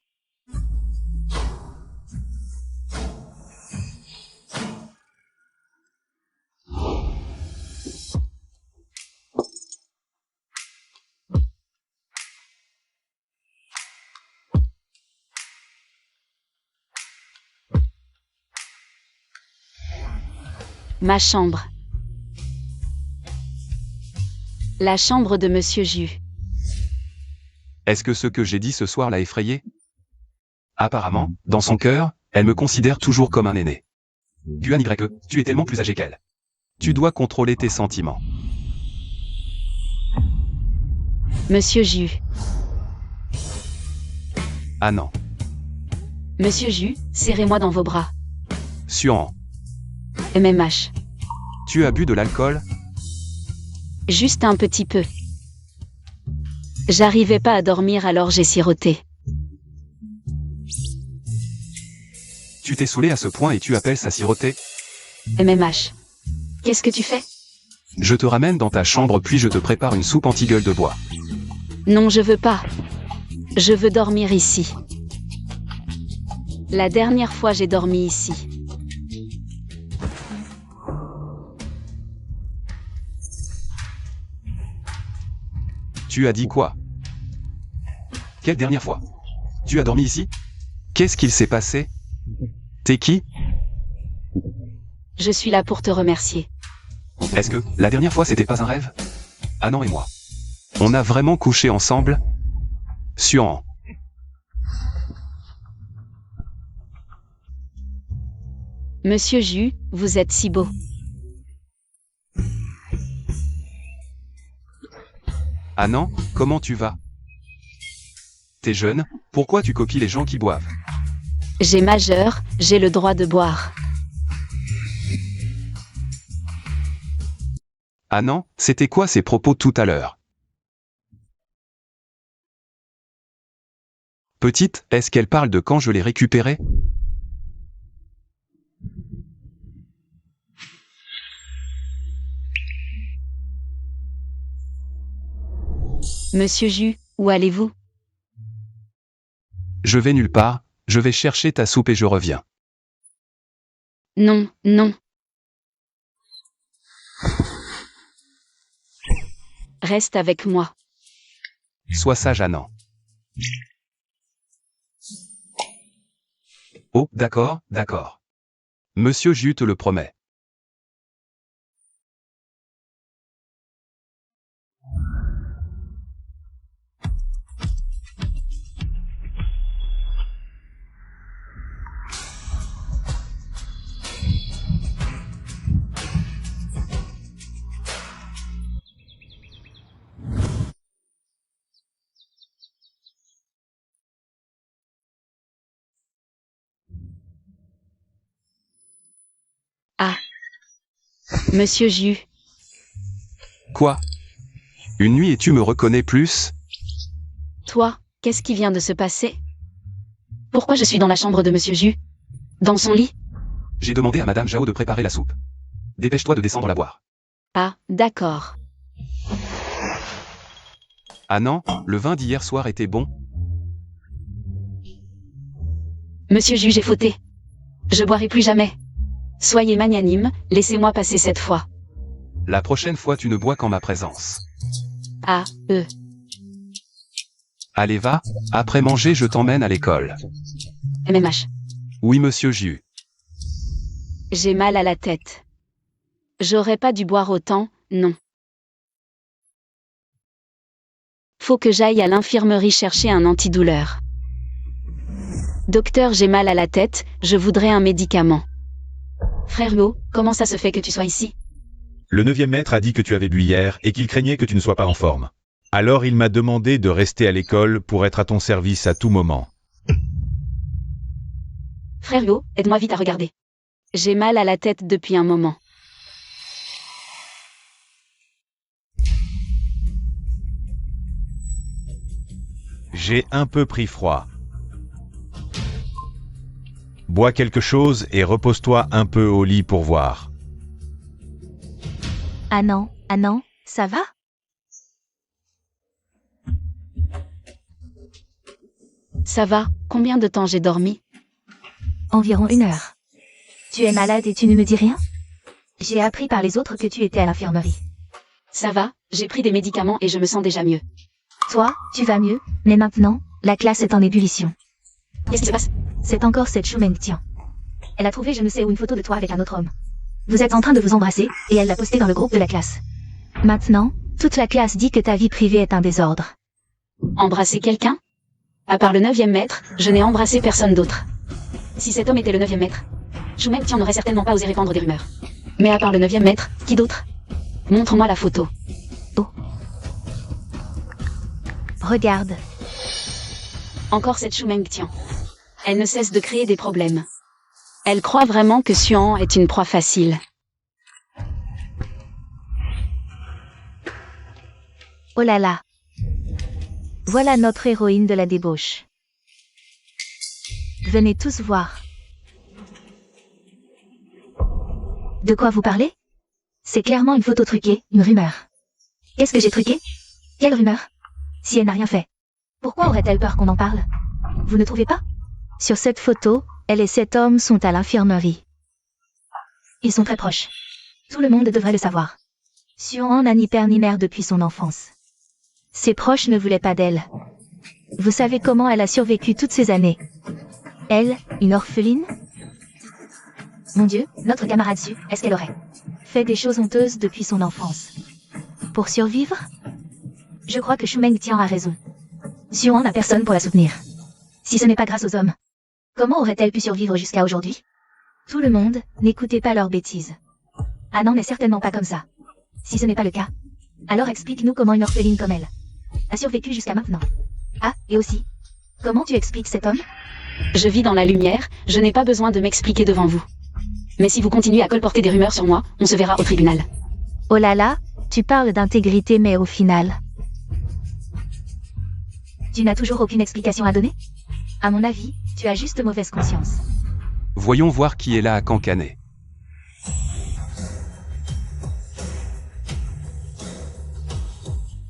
Ma chambre. La chambre de monsieur Jus. Est-ce que ce que j'ai dit ce soir l'a effrayée? Apparemment, dans son cœur, elle me considère toujours comme un aîné. QANYE, tu es tellement plus âgé qu'elle. Tu dois contrôler tes sentiments. Monsieur Jus. Ah non. Monsieur Jus, serrez-moi dans vos bras. Suan. MMH. Tu as bu de l'alcool? Juste un petit peu. J'arrivais pas à dormir alors j'ai siroté. Tu t'es saoulé à ce point et tu appelles ça siroter? MMH. Qu'est-ce que tu fais? Je te ramène dans ta chambre puis je te prépare une soupe anti-gueule de bois. Non, je veux pas. Je veux dormir ici. La dernière fois j'ai dormi ici. Tu as dit quoi? Quelle dernière fois? Tu as dormi ici? Qu'est-ce qu'il s'est passé? T'es qui? Je suis là pour te remercier. Est-ce que la dernière fois c'était pas un rêve? Anand et moi. On a vraiment couché ensemble? Suan. Monsieur Jus, vous êtes si beau. Anand, comment tu vas? T'es jeune, pourquoi tu copies les gens qui boivent? J'ai majeur, j'ai le droit de boire. Anand, c'était quoi ces propos tout à l'heure? Petite, est-ce qu'elle parle de quand je l'ai récupérée? Monsieur Jus, où allez-vous? Je vais nulle part, je vais chercher ta soupe et je reviens. Non, non. Reste avec moi. Sois sage, Anand. Oh, d'accord, d'accord. Monsieur Jus te le promet. Ah. Monsieur Jus. Quoi? Une nuit et tu me reconnais plus? Toi, qu'est-ce qui vient de se passer? Pourquoi je suis dans la chambre de Monsieur Jus? Dans son lit? J'ai demandé à Madame Jao de préparer la soupe. Dépêche-toi de descendre la boire. Ah, d'accord. Anand, le vin d'hier soir était bon? Monsieur Jus, j'ai fauté. Je boirai plus jamais. Soyez magnanime, laissez-moi passer cette fois. La prochaine fois tu ne bois qu'en ma présence. Ah, Allez va, après manger je t'emmène à l'école. MMH. Oui monsieur Jus. J'ai mal à la tête. J'aurais pas dû boire autant, non. Faut que j'aille à l'infirmerie chercher un antidouleur. Docteur, j'ai mal à la tête, je voudrais un médicament. Frère Hugo, comment ça se fait que tu sois ici? Le 9e maître a dit que tu avais bu hier et qu'il craignait que tu ne sois pas en forme. Alors il m'a demandé de rester à l'école pour être à ton service à tout moment. Frère Hugo, aide-moi vite à regarder. J'ai mal à la tête depuis un moment. J'ai un peu pris froid. Bois quelque chose et repose-toi un peu au lit pour voir. Anand, ça va? Ça va, combien de temps j'ai dormi? Environ 1 heure. Tu es malade et tu ne me dis rien? J'ai appris par les autres que tu étais à l'infirmerie. Ça va, j'ai pris des médicaments et je me sens déjà mieux. Toi, tu vas mieux, mais maintenant, la classe est en ébullition. Qu'est-ce qui se passe? C'est encore cette Shu Mengtian. Elle a trouvé je ne sais où une photo de toi avec un autre homme. Vous êtes en train de vous embrasser, et elle l'a postée dans le groupe de la classe. Maintenant, toute la classe dit que ta vie privée est un désordre. Embrasser quelqu'un? À part le 9e maître, je n'ai embrassé personne d'autre. Si cet homme était le 9e maître, Shu Mengtian n'aurait certainement pas osé répandre des rumeurs. Mais à part le 9e maître, qui d'autre? Montre-moi la photo. Regarde. Encore cette Shu Mengtian. Elle ne cesse de créer des problèmes. Elle croit vraiment que Xuan est une proie facile. Oh là là. Voilà notre héroïne de la débauche. Venez tous voir. De quoi vous parlez? C'est clairement une photo truquée, une rumeur. Qu'est-ce que j'ai truqué? Quelle rumeur? Si elle n'a rien fait. Pourquoi aurait-elle peur qu'on en parle? Vous ne trouvez pas? Sur cette photo, elle et cet homme sont à l'infirmerie. Ils sont très proches. Tout le monde devrait le savoir. Xuan n'a ni père ni mère depuis son enfance. Ses proches ne voulaient pas d'elle. Vous savez comment elle a survécu toutes ces années? Elle, une orpheline? Mon Dieu, notre camarade Su, est-ce qu'elle aurait fait des choses honteuses depuis son enfance? Pour survivre? Je crois que Shu Mengtian a raison. Xuan n'a personne pour la soutenir. Si ce n'est pas grâce aux hommes, comment aurait-elle pu survivre jusqu'à aujourd'hui? Tout le monde, n'écoutez pas leurs bêtises. Anand n'est certainement pas comme ça. Si ce n'est pas le cas, alors explique-nous comment une orpheline comme elle a survécu jusqu'à maintenant. Ah, et aussi, comment tu expliques cet homme? Je vis dans la lumière, je n'ai pas besoin de m'expliquer devant vous. Mais si vous continuez à colporter des rumeurs sur moi, on se verra au tribunal. Oh là là, tu parles d'intégrité mais au final... Tu n'as toujours aucune explication à donner? À mon avis, tu as juste mauvaise conscience. Voyons voir qui est là à cancaner.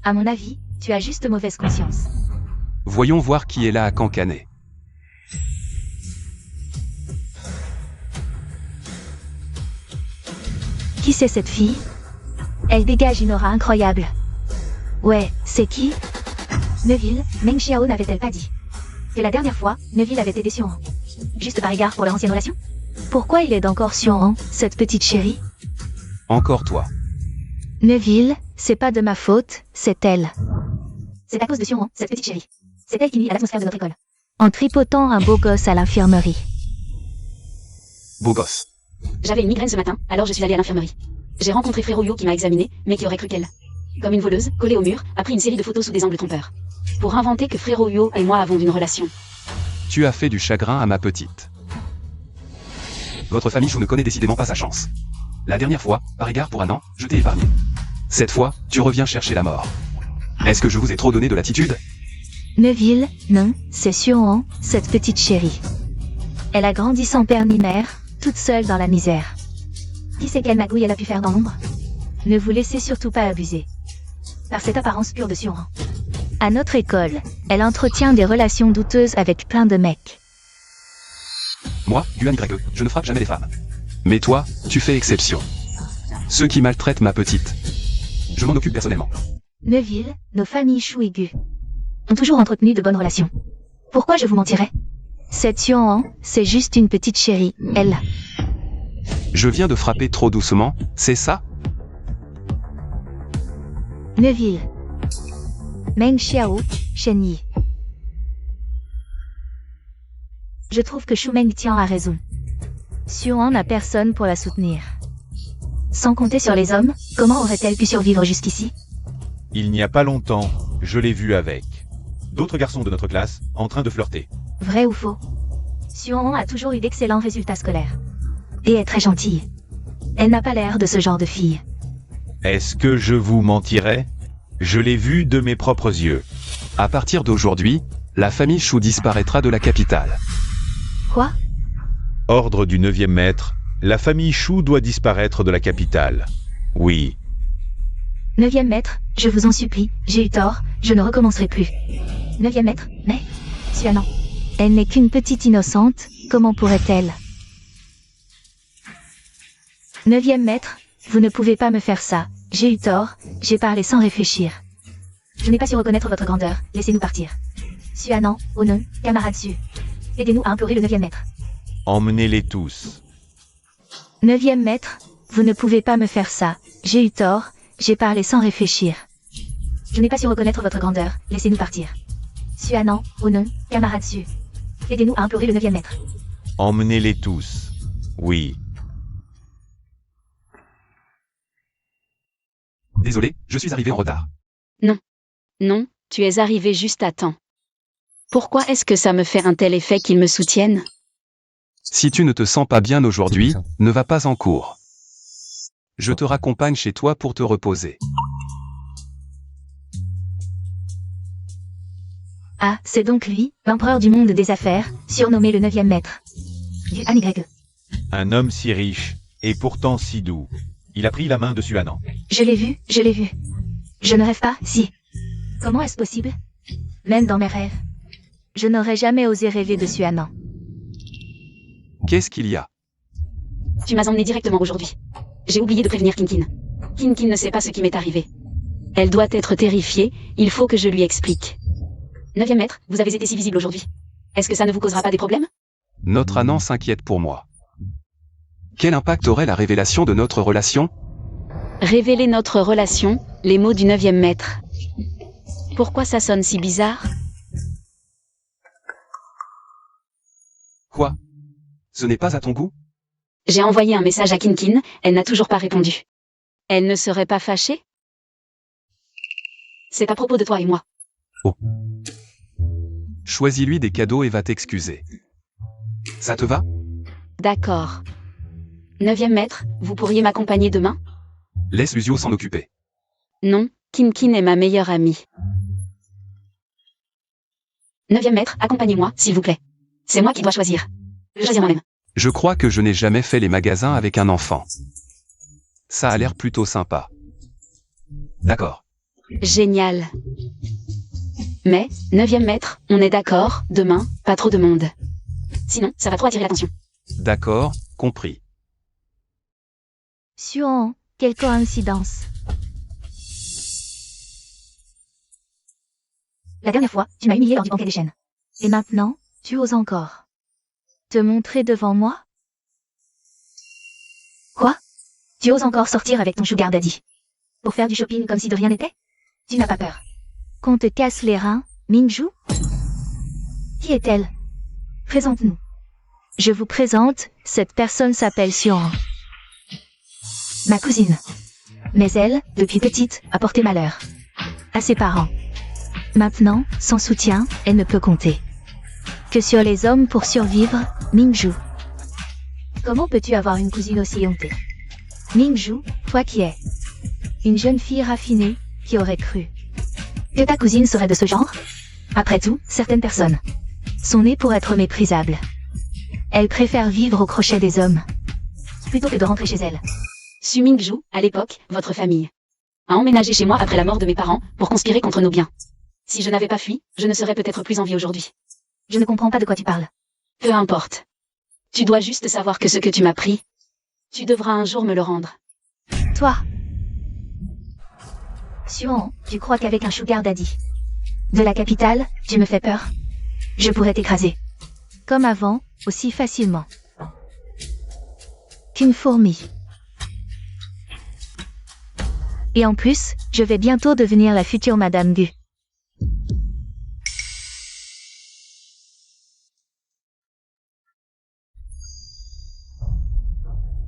À mon avis, tu as juste mauvaise conscience. Voyons voir qui est là à cancaner. Qui c'est cette fille? Elle dégage une aura incroyable. Ouais, c'est qui? Neville, Meng Xiao n'avait-elle pas dit que la dernière fois, Neville avait aidé Xuan? Juste par égard pour leur ancienne relation? Pourquoi il aide encore Xuan, cette petite chérie? Encore toi. Neville, c'est pas de ma faute, c'est elle. C'est à cause de Xuan, cette petite chérie. C'est elle qui nuit à l'atmosphère de notre école. En tripotant un beau gosse à l'infirmerie. Beau gosse. J'avais une migraine ce matin, alors je suis allée à l'infirmerie. J'ai rencontré Frérot Yo qui m'a examiné, mais qui aurait cru qu'elle, comme une voleuse, collée au mur, a pris une série de photos sous des angles trompeurs. Pour inventer que Frérot Yo et moi avons une relation. Tu as fait du chagrin à ma petite. Votre famille Shu ne connaît décidément pas sa chance. La dernière fois, par égard pour Anand, je t'ai épargné. Cette fois, tu reviens chercher la mort. Est-ce que je vous ai trop donné de l'attitude? Neville, non, c'est Xuan, cette petite chérie. Elle a grandi sans père ni mère, toute seule dans la misère. Qui sait quelle magouille elle a pu faire dans l'ombre? Ne vous laissez surtout pas abuser par cette apparence pure de Xuan. À notre école, elle entretient des relations douteuses avec plein de mecs. Moi, Yuan YE, je ne frappe jamais les femmes. Mais toi, tu fais exception. Ceux qui maltraitent ma petite. Je m'en occupe personnellement. Neville, nos familles Shu et Gu ont toujours entretenu de bonnes relations. Pourquoi je vous mentirais? Cette Xuan, c'est juste une petite chérie, elle. Je viens de frapper trop doucement, c'est ça? Neville. Meng Xiao, Shen Yi. Je trouve que Shu Mengtian a raison. Xuan n'a personne pour la soutenir. Sans compter sur les hommes, comment aurait-elle pu survivre jusqu'ici? Il n'y a pas longtemps, je l'ai vue avec d'autres garçons de notre classe, en train de flirter. Vrai ou faux? Xuan a toujours eu d'excellents résultats scolaires. Et est très gentille. Elle n'a pas l'air de ce genre de fille. Est-ce que je vous mentirais? Je l'ai vue de mes propres yeux. À partir d'aujourd'hui, la famille Shu disparaîtra de la capitale. Quoi? Ordre du 9e maître, la famille Shu doit disparaître de la capitale. Oui. 9e maître, je vous en supplie, j'ai eu tort, je ne recommencerai plus. 9e maître, mais... Xuan, elle n'est qu'une petite innocente, comment pourrait-elle? 9e maître, vous ne pouvez pas me faire ça, j'ai eu tort, j'ai parlé sans réfléchir. Je n'ai pas su reconnaître votre grandeur, laissez-nous partir. Xuan, oh non, camarade Su. Aidez-nous à implorer le 9e maître. Emmenez-les tous. 9e maître, vous ne pouvez pas me faire ça, j'ai eu tort, j'ai parlé sans réfléchir. Je n'ai pas su reconnaître votre grandeur, laissez-nous partir. Xuan, oh non, camarade Su. Aidez-nous à implorer le 9e maître. Emmenez-les tous. Oui. Désolé, je suis arrivé en retard. Non, tu es arrivé juste à temps. Pourquoi est-ce que ça me fait un tel effet qu'ils me soutiennent? Si tu ne te sens pas bien aujourd'hui, ne va pas en cours. Je te raccompagne chez toi pour te reposer. Ah, c'est donc lui, l'empereur du monde des affaires, surnommé le 9e maître. Du ANY. Un homme si riche, et pourtant si doux. Il a pris la main de Suanan. Je l'ai vu, je l'ai vu. Je ne rêve pas, si. Comment est-ce possible? Même dans mes rêves. Je n'aurais jamais osé rêver de Suanan. Qu'est-ce qu'il y a? Tu m'as emmené directement aujourd'hui. J'ai oublié de prévenir Kinkin. Kinkin ne sait pas ce qui m'est arrivé. Elle doit être terrifiée, il faut que je lui explique. 9e maître, vous avez été si visible aujourd'hui. Est-ce que ça ne vous causera pas des problèmes? Notre Anan s'inquiète pour moi. Quel impact aurait la révélation de notre relation? Révéler notre relation, les mots du 9e maître. Pourquoi ça sonne si bizarre? Quoi? Ce n'est pas à ton goût? J'ai envoyé un message à Kinkin, elle n'a toujours pas répondu. Elle ne serait pas fâchée? C'est à propos de toi et moi. Choisis-lui des cadeaux et va t'excuser. Ça te va? D'accord. 9e maître, vous pourriez m'accompagner demain? Laisse Lusio s'en occuper. Non, Kinkin est ma meilleure amie. 9e maître, accompagnez-moi, s'il vous plaît. C'est moi qui dois choisir. Je vais choisir moi-même. Je crois que je n'ai jamais fait les magasins avec un enfant. Ça a l'air plutôt sympa. D'accord. Génial. Mais, 9e maître, on est d'accord, demain, pas trop de monde. Sinon, ça va trop attirer l'attention. D'accord, compris. Suan, quelle coïncidence. La dernière fois, tu m'as humilié lors du banquet des chênes. Et maintenant, tu oses encore te montrer devant moi? Quoi? Tu oses encore sortir avec ton sugar daddy? Pour faire du shopping comme si de rien n'était? Tu n'as pas peur qu'on te casse les reins, Mingju? Qui est-elle? Présente-nous. Je vous présente, cette personne s'appelle Suan. Ma cousine. Mais elle, depuis petite, a porté malheur à ses parents. Maintenant, sans soutien, elle ne peut compter que sur les hommes pour survivre, Mingju. Comment peux-tu avoir une cousine aussi hontée? Mingju, toi qui es une jeune fille raffinée, qui aurait cru que ta cousine serait de ce genre? Après tout, certaines personnes sont nées pour être méprisables. Elles préfèrent vivre au crochet des hommes plutôt que de rentrer chez elles. Su Mingju, à l'époque, votre famille a emménagé chez moi après la mort de mes parents pour conspirer contre nos biens. Si je n'avais pas fui, je ne serais peut-être plus en vie aujourd'hui. Je ne comprends pas de quoi tu parles. Peu importe. Tu dois juste savoir que ce que tu m'as pris, tu devras un jour me le rendre. Toi. Suan, tu crois qu'avec un sugar daddy de la capitale, tu me fais peur? Je pourrais t'écraser. Comme avant, aussi facilement qu'une fourmi. Et en plus, je vais bientôt devenir la future Madame Gu.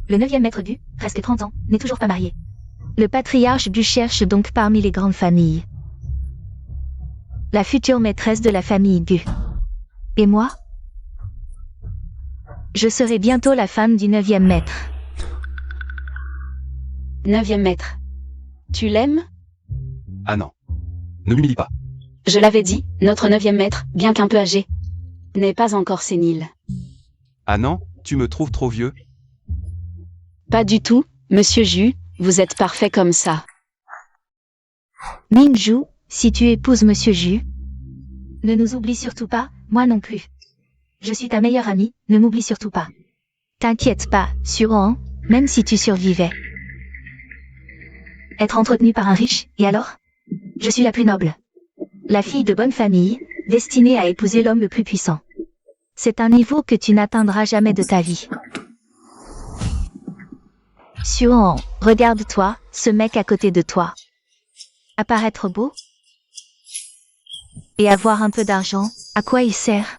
Le 9e maître Gu, presque 30 ans, n'est toujours pas marié. Le patriarche Gu cherche donc parmi les grandes familles la future maîtresse de la famille Gu. Et moi? Je serai bientôt la femme du 9e maître. 9e maître. Tu l'aimes? Ah non. Ne m'humilie pas. Je l'avais dit, notre 9e maître, bien qu'un peu âgé, n'est pas encore sénile. Ah non, tu me trouves trop vieux? Pas du tout, monsieur Ju, vous êtes parfait comme ça. Mingju, si tu épouses Monsieur Ju, ne nous oublie surtout pas, moi non plus. Je suis ta meilleure amie, ne m'oublie surtout pas. T'inquiète pas, Suan, même si tu survivais. Être entretenue par un riche, et alors? Je suis la plus noble. La fille de bonne famille, destinée à épouser l'homme le plus puissant. C'est un niveau que tu n'atteindras jamais de ta vie. Suan, regarde-toi, ce mec à côté de toi. Apparaître beau? Et avoir un peu d'argent, à quoi il sert?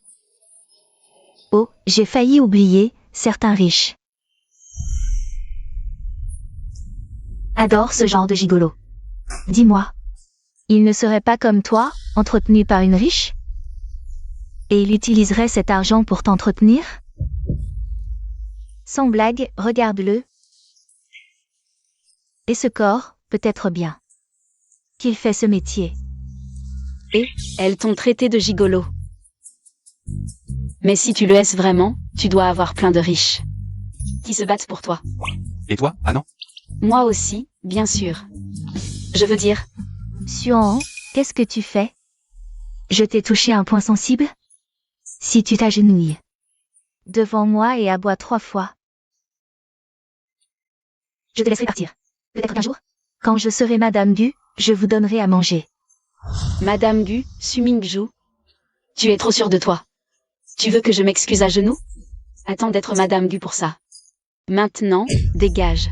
Oh, j'ai failli oublier, certains riches adorent ce genre de gigolo. Dis-moi. Il ne serait pas comme toi, entretenu par une riche? Et il utiliserait cet argent pour t'entretenir? Sans blague, regarde-le. Et ce corps, peut-être bien. Qu'il fait ce métier. Et, elles t'ont traité de gigolo. Mais si tu le es vraiment, tu dois avoir plein de riches. Qui se battent pour toi. Et toi, ah non? Moi aussi, bien sûr. Je veux dire, Xuan, qu'est-ce que tu fais? Je t'ai touché un point sensible? Si tu t'agenouilles devant moi et aboies 3 fois, je te laisserai partir. Peut-être qu'un jour, quand je serai Madame Gu, je vous donnerai à manger. Madame Gu, Sumingju. Tu es trop sûre de toi. Tu veux que je m'excuse à genoux? Attends d'être Madame Gu pour ça. Maintenant, dégage.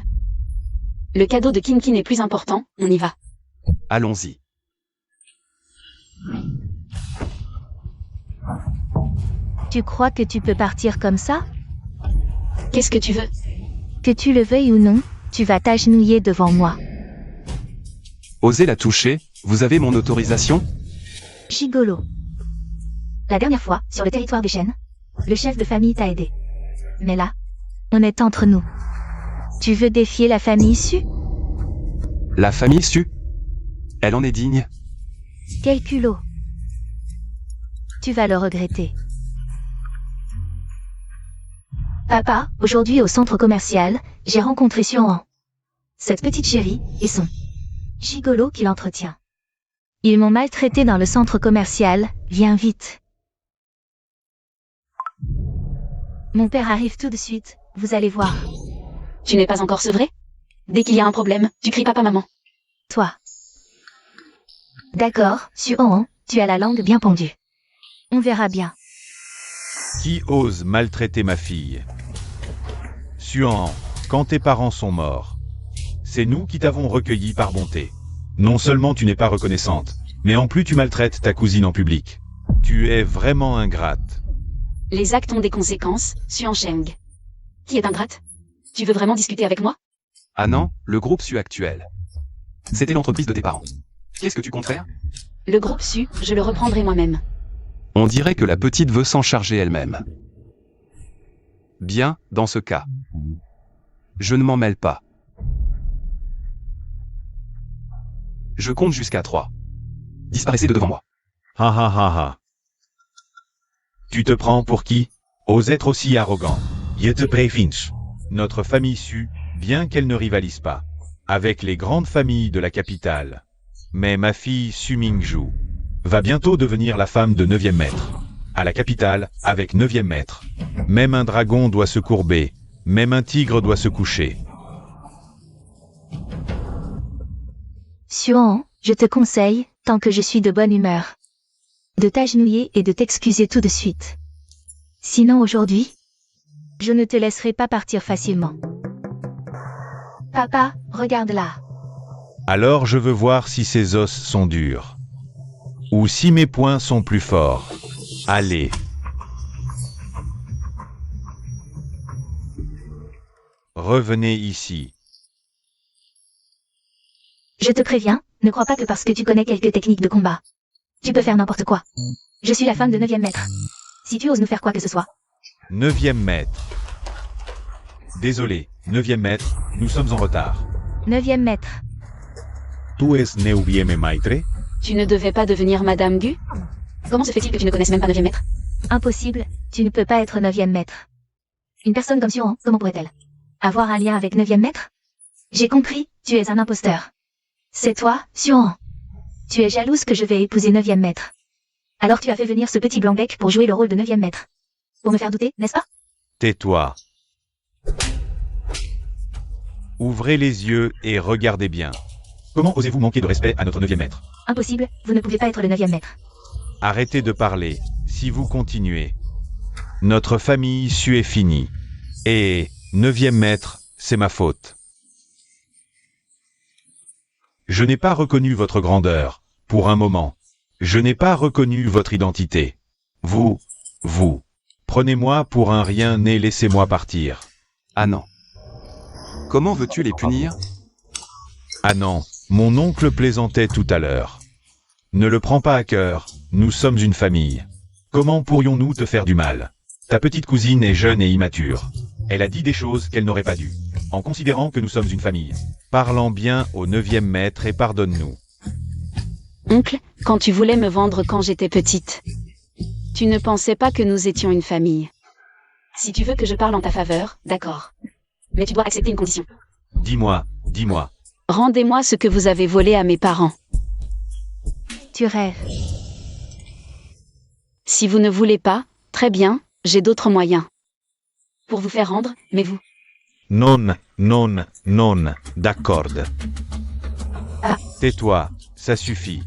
Le cadeau de Kinkin est plus important, on y va. Allons-y. Tu crois que tu peux partir comme ça? Qu'est-ce que tu veux? Que tu le veuilles ou non, tu vas t'agenouiller devant moi. Osez la toucher, vous avez mon autorisation? Gigolo. La dernière fois, sur le territoire des chênes, le chef de famille t'a aidé. Mais là, on est entre nous. Tu veux défier la famille Su? La famille Su? Elle en est digne. Quel culot. Tu vas le regretter. Papa, aujourd'hui au centre commercial, j'ai rencontré Xuan. Cette petite chérie, et son gigolo qui l'entretient. Ils m'ont maltraité dans le centre commercial, viens vite. Mon père arrive tout de suite, vous allez voir. Tu n'es pas encore sevré? Dès qu'il y a un problème, tu cries papa maman. Toi. D'accord, Xuan, tu as la langue bien pendue. On verra bien. Qui ose maltraiter ma fille? Xuan, quand tes parents sont morts, c'est nous qui t'avons recueilli par bonté. Non seulement tu n'es pas reconnaissante, mais en plus tu maltraites ta cousine en public. Tu es vraiment ingrate. Les actes ont des conséquences, Xuan Sheng. Qui est ingrate? Tu veux vraiment discuter avec moi? Ah non, le groupe Su actuel. C'était l'entreprise de tes parents. Qu'est-ce que tu comptes faire? Le groupe Su, je le reprendrai moi-même. On dirait que la petite veut s'en charger elle-même. Bien, dans ce cas. Je ne m'en mêle pas. Je compte jusqu'à 3. Disparaissez de devant moi. Ha ha ha ha. Tu te prends pour qui? Ose être aussi arrogant. Je te prévince. Notre famille Su, bien qu'elle ne rivalise pas avec les grandes familles de la capitale, mais ma fille Sumingju va bientôt devenir la femme de 9e maître. À la capitale, avec 9e maître. Même un dragon doit se courber, même un tigre doit se coucher. Xuan, je te conseille, tant que je suis de bonne humeur, de t'agenouiller et de t'excuser tout de suite. Sinon aujourd'hui, je ne te laisserai pas partir facilement. Papa, regarde là. Alors je veux voir si ces os sont durs. Ou si mes poings sont plus forts. Allez. Revenez ici. Je te préviens, ne crois pas que parce que tu connais quelques techniques de combat, tu peux faire n'importe quoi. Je suis la femme de 9e maître. Si tu oses nous faire quoi que ce soit. 9e maître. Désolé, 9e maître, nous sommes en retard. 9e maître. Tu es 9e maître? Tu ne devais pas devenir Madame Gu? Comment se fait-il que tu ne connaisses même pas 9e maître? Impossible, tu ne peux pas être 9e maître. Une personne comme Xuan, comment pourrait-elle avoir un lien avec 9e maître? J'ai compris, tu es un imposteur. C'est toi, Xuan. Tu es jalouse que je vais épouser 9e maître. Alors tu as fait venir ce petit blanc-bec pour jouer le rôle de 9e maître. Pour me faire douter, n'est-ce pas? Tais-toi. Ouvrez les yeux et regardez bien. Comment osez-vous manquer de respect à notre 9e maître? Impossible, vous ne pouvez pas être le 9e maître. Arrêtez de parler, si vous continuez. Notre famille Su est finie. Et 9e maître, c'est ma faute. Je n'ai pas reconnu votre grandeur, pour un moment. Je n'ai pas reconnu votre identité. Vous, prenez-moi pour un rien et laissez-moi partir. Ah non. Comment veux-tu les punir? Ah non, Mon oncle plaisantait tout à l'heure. Ne le prends pas à cœur, nous sommes une famille. Comment pourrions-nous te faire du mal? Ta petite cousine est jeune et immature. Elle a dit des choses qu'elle n'aurait pas dû, en considérant que nous sommes une famille. Parlant bien au 9e maître et pardonne-nous. Oncle, quand tu voulais me vendre quand j'étais petite, tu ne pensais pas que nous étions une famille. Si tu veux que je parle en ta faveur, d'accord. Mais tu dois accepter une condition. Dis-moi. Rendez-moi ce que vous avez volé à mes parents. Tu rêves. Si vous ne voulez pas, très bien, j'ai d'autres moyens. Pour vous faire rendre, mais vous. Non, d'accord. Tais-toi, ça suffit.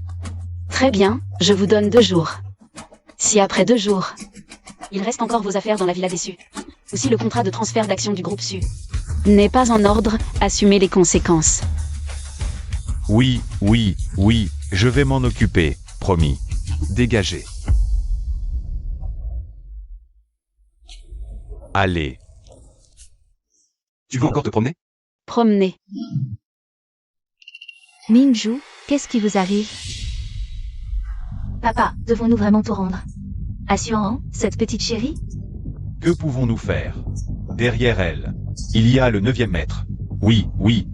Très bien, je vous donne 2 jours. Si après 2 jours, il reste encore vos affaires dans la villa déçue, ou si le contrat de transfert d'actions du groupe SU n'est pas en ordre, assumez les conséquences. Oui, je vais m'en occuper, promis. Dégagez. Allez. Tu veux encore te promener? Promenez. Mingju, qu'est-ce qui vous arrive? Papa, devons-nous vraiment tout rendre? Assurant, cette petite chérie? Que pouvons-nous faire? Derrière elle, il y a le 9e maître. Oui,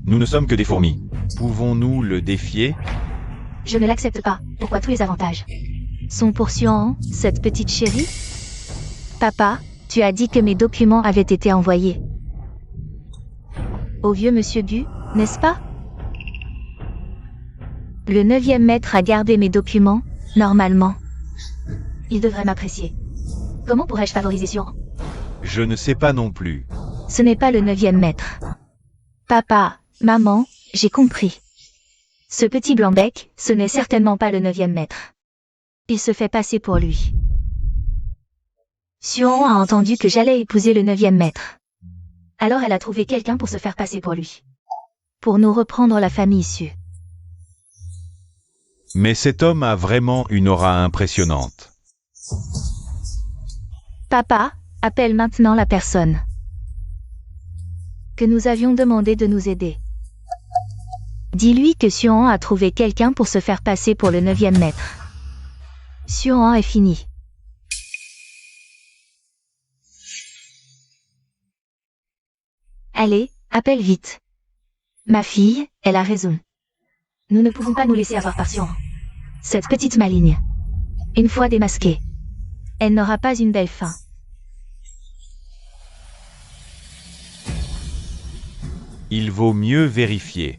nous ne sommes que des fourmis. Pouvons-nous le défier? Je ne l'accepte pas. Pourquoi tous les avantages sont pour Xuan, cette petite chérie? Papa, tu as dit que mes documents avaient été envoyés au vieux monsieur Gu, n'est-ce pas? Le 9e maître a gardé mes documents, normalement. Il devrait m'apprécier. Comment pourrais-je favoriser Xuan? Je ne sais pas non plus. Ce n'est pas le 9e maître. Papa, maman, j'ai compris. Ce petit blanc-bec, ce n'est certainement pas le 9e maître. Il se fait passer pour lui. Xuan a entendu que j'allais épouser le 9e maître. Alors elle a trouvé quelqu'un pour se faire passer pour lui. Pour nous reprendre la famille issue. Mais cet homme a vraiment une aura impressionnante. Papa, appelle maintenant la personne que nous avions demandé de nous aider. Dis-lui que Xuan a trouvé quelqu'un pour se faire passer pour le 9e maître. Xuan est fini. Allez, appelle vite. Ma fille, elle a raison. Nous ne pouvons pas nous laisser avoir par Xuan. Cette petite maligne. Une fois démasquée, elle n'aura pas une belle fin. Il vaut mieux vérifier.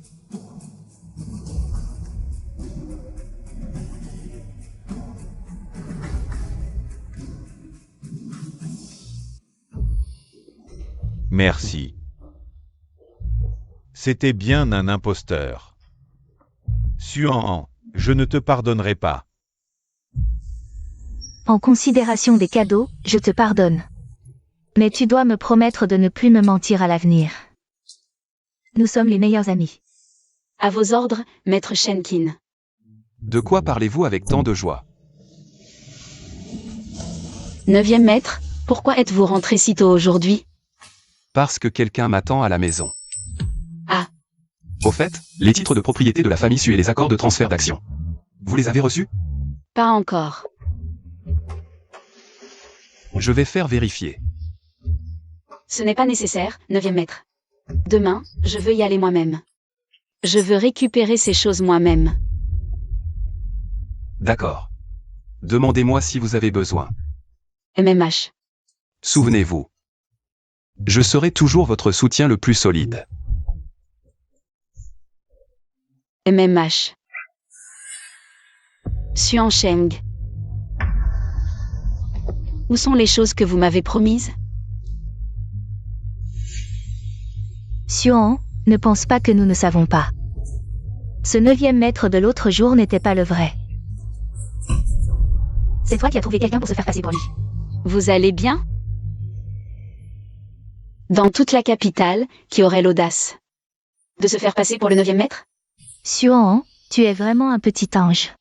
Merci. C'était bien un imposteur. Xuan, je ne te pardonnerai pas. En considération des cadeaux, je te pardonne. Mais tu dois me promettre de ne plus me mentir à l'avenir. Nous sommes les meilleurs amis. À vos ordres, maître Shenkin. De quoi parlez-vous avec tant de joie? 9e maître, pourquoi êtes-vous rentré si tôt aujourd'hui? Parce que quelqu'un m'attend à la maison. Ah. Au fait, les titres de propriété de la famille Su et les accords de transfert d'actions. Vous les avez reçus? Pas encore. Je vais faire vérifier. Ce n'est pas nécessaire, 9e maître. Demain, je veux y aller moi-même. Je veux récupérer ces choses moi-même. D'accord. Demandez-moi si vous avez besoin. MMH. Souvenez-vous. Je serai toujours votre soutien le plus solide. MMH. Xuan Sheng. Où sont les choses que vous m'avez promises? Xuan, ne pense pas que nous ne savons pas. Ce 9e maître de l'autre jour n'était pas le vrai. C'est toi qui as trouvé quelqu'un pour se faire passer pour lui. Vous allez bien? Dans toute la capitale, qui aurait l'audace de se faire passer pour le 9e maître? Xuan, tu es vraiment un petit ange.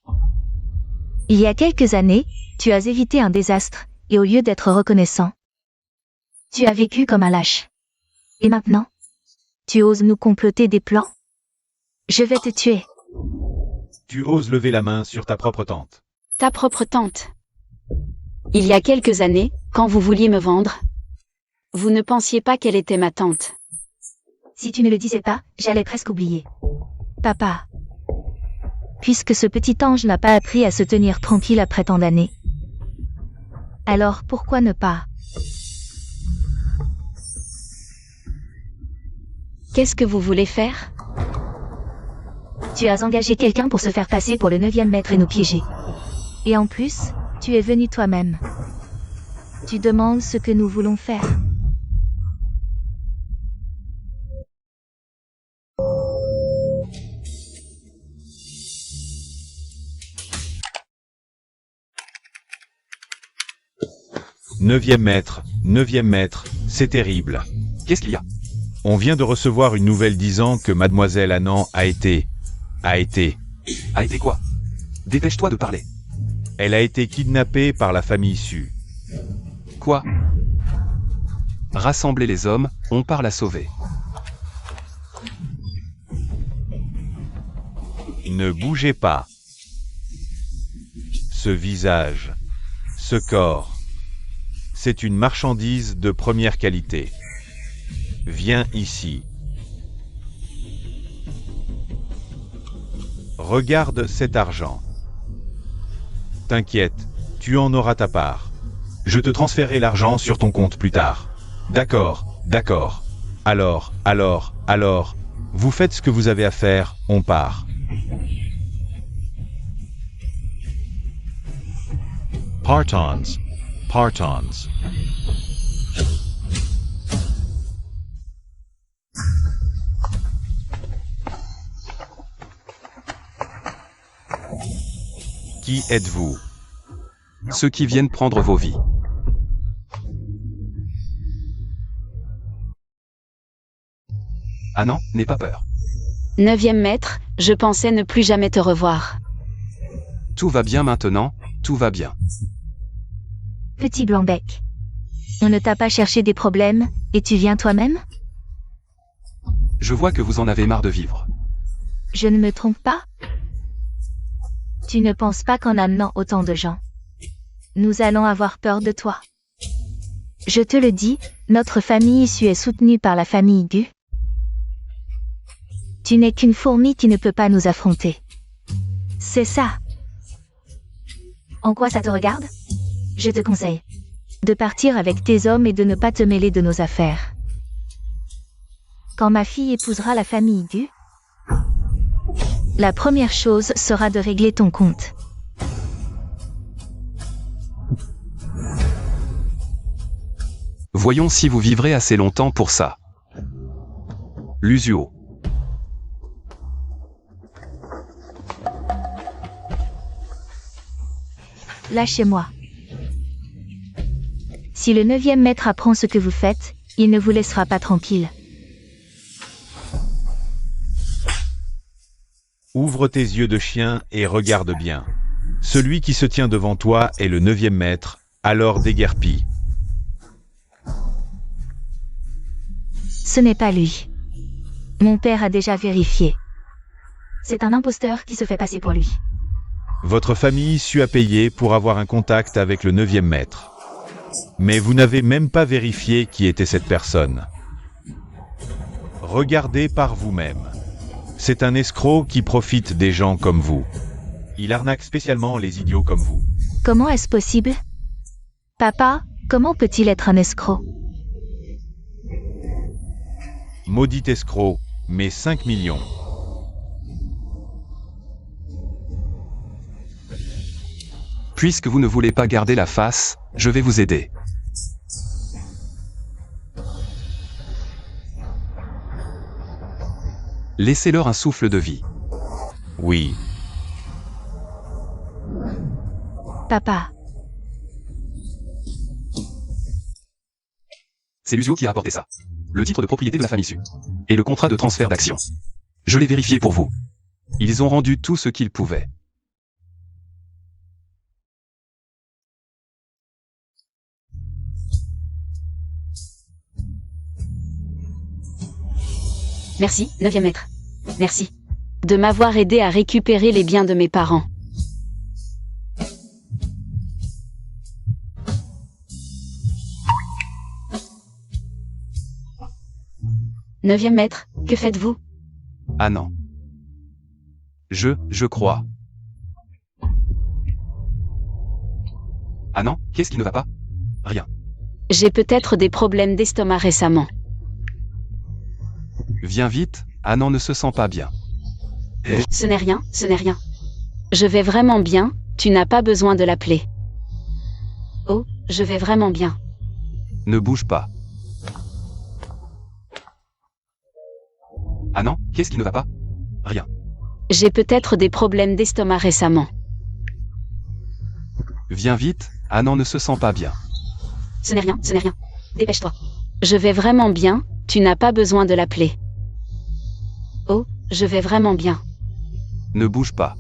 Il y a quelques années, tu as évité un désastre, et au lieu d'être reconnaissant, tu as vécu comme un lâche. Et maintenant, tu oses nous comploter des plans? Je vais te tuer. Tu oses lever la main sur ta propre tante. Ta propre tante. Il y a quelques années, quand vous vouliez me vendre, vous ne pensiez pas qu'elle était ma tante. Si tu ne le disais pas, j'allais presque oublier. Papa. Puisque ce petit ange n'a pas appris à se tenir tranquille après tant d'années. Alors pourquoi ne pas? Qu'est-ce que vous voulez faire? Tu as engagé quelqu'un pour se faire passer pour le 9e maître et nous piéger. Et en plus, tu es venu toi-même. Tu demandes ce que nous voulons faire. Neuvième maître, c'est terrible. Qu'est-ce qu'il y a? On vient de recevoir une nouvelle disant que mademoiselle Annan a été... A été quoi? Dépêche-toi de parler. Elle a été kidnappée par la famille Su. Quoi? Rassemblez les hommes, on part la sauver. Ne bougez pas. Ce visage, ce corps, c'est une marchandise de première qualité. Viens ici. Regarde cet argent. T'inquiète, tu en auras ta part. Je te transférerai l'argent sur ton compte plus tard. D'accord, d'accord. Alors, vous faites ce que vous avez à faire, on part. Partons. Qui êtes-vous? Ceux qui viennent prendre vos vies. Ah non, n'aie pas peur. 9e maître, je pensais ne plus jamais te revoir. Tout va bien maintenant, tout va bien. Petit blanc-bec. On ne t'a pas cherché des problèmes, et tu viens toi-même? Je vois que vous en avez marre de vivre. Je ne me trompe pas? Tu ne penses pas qu'en amenant autant de gens, nous allons avoir peur de toi? Je te le dis, notre famille issue est soutenue par la famille Gu. Tu n'es qu'une fourmi qui ne peut pas nous affronter. C'est ça. En quoi ça te regarde? Je te conseille de partir avec tes hommes et de ne pas te mêler de nos affaires. Quand ma fille épousera la famille Gu, la première chose sera de régler ton compte. Voyons si vous vivrez assez longtemps pour ça. Lusuo. Lâchez-moi. Si le 9e maître apprend ce que vous faites, il ne vous laissera pas tranquille. Ouvre tes yeux de chien et regarde bien. Celui qui se tient devant toi est le 9e maître, alors déguerpis. Ce n'est pas lui. Mon père a déjà vérifié. C'est un imposteur qui se fait passer pour lui. Votre famille Su a payé pour avoir un contact avec le 9e maître. Mais vous n'avez même pas vérifié qui était cette personne. Regardez par vous-même. C'est un escroc qui profite des gens comme vous. Il arnaque spécialement les idiots comme vous. Comment est-ce possible? Papa, comment peut-il être un escroc? Maudit escroc, mais 5 millions. Puisque vous ne voulez pas garder la face, je vais vous aider. Laissez-leur un souffle de vie. Oui. Papa, C'est Lusuo qui a apporté ça. Le titre de propriété de la famille Su. Et le contrat de transfert d'actions. Je l'ai vérifié pour vous. Ils ont rendu tout ce qu'ils pouvaient. Merci, 9e maître. Merci. de m'avoir aidé à récupérer les biens de mes parents. Neuvième maître, que faites-vous? Ah non. Je crois. Ah non, qu'est-ce qui ne va pas? Rien. J'ai peut-être des problèmes d'estomac récemment. Viens vite, Anand ne se sent pas bien. Ce n'est rien, ce n'est rien. Je vais vraiment bien, tu n'as pas besoin de l'appeler. Oh, je vais vraiment bien. Ne bouge pas. Ah non, qu'est-ce qui ne va pas? Rien. J'ai peut-être des problèmes d'estomac récemment. Viens vite, Anand ne se sent pas bien. Ce n'est rien, ce n'est rien. Dépêche-toi. Je vais vraiment bien, tu n'as pas besoin de l'appeler. Oh, je vais vraiment bien. Ne bouge pas.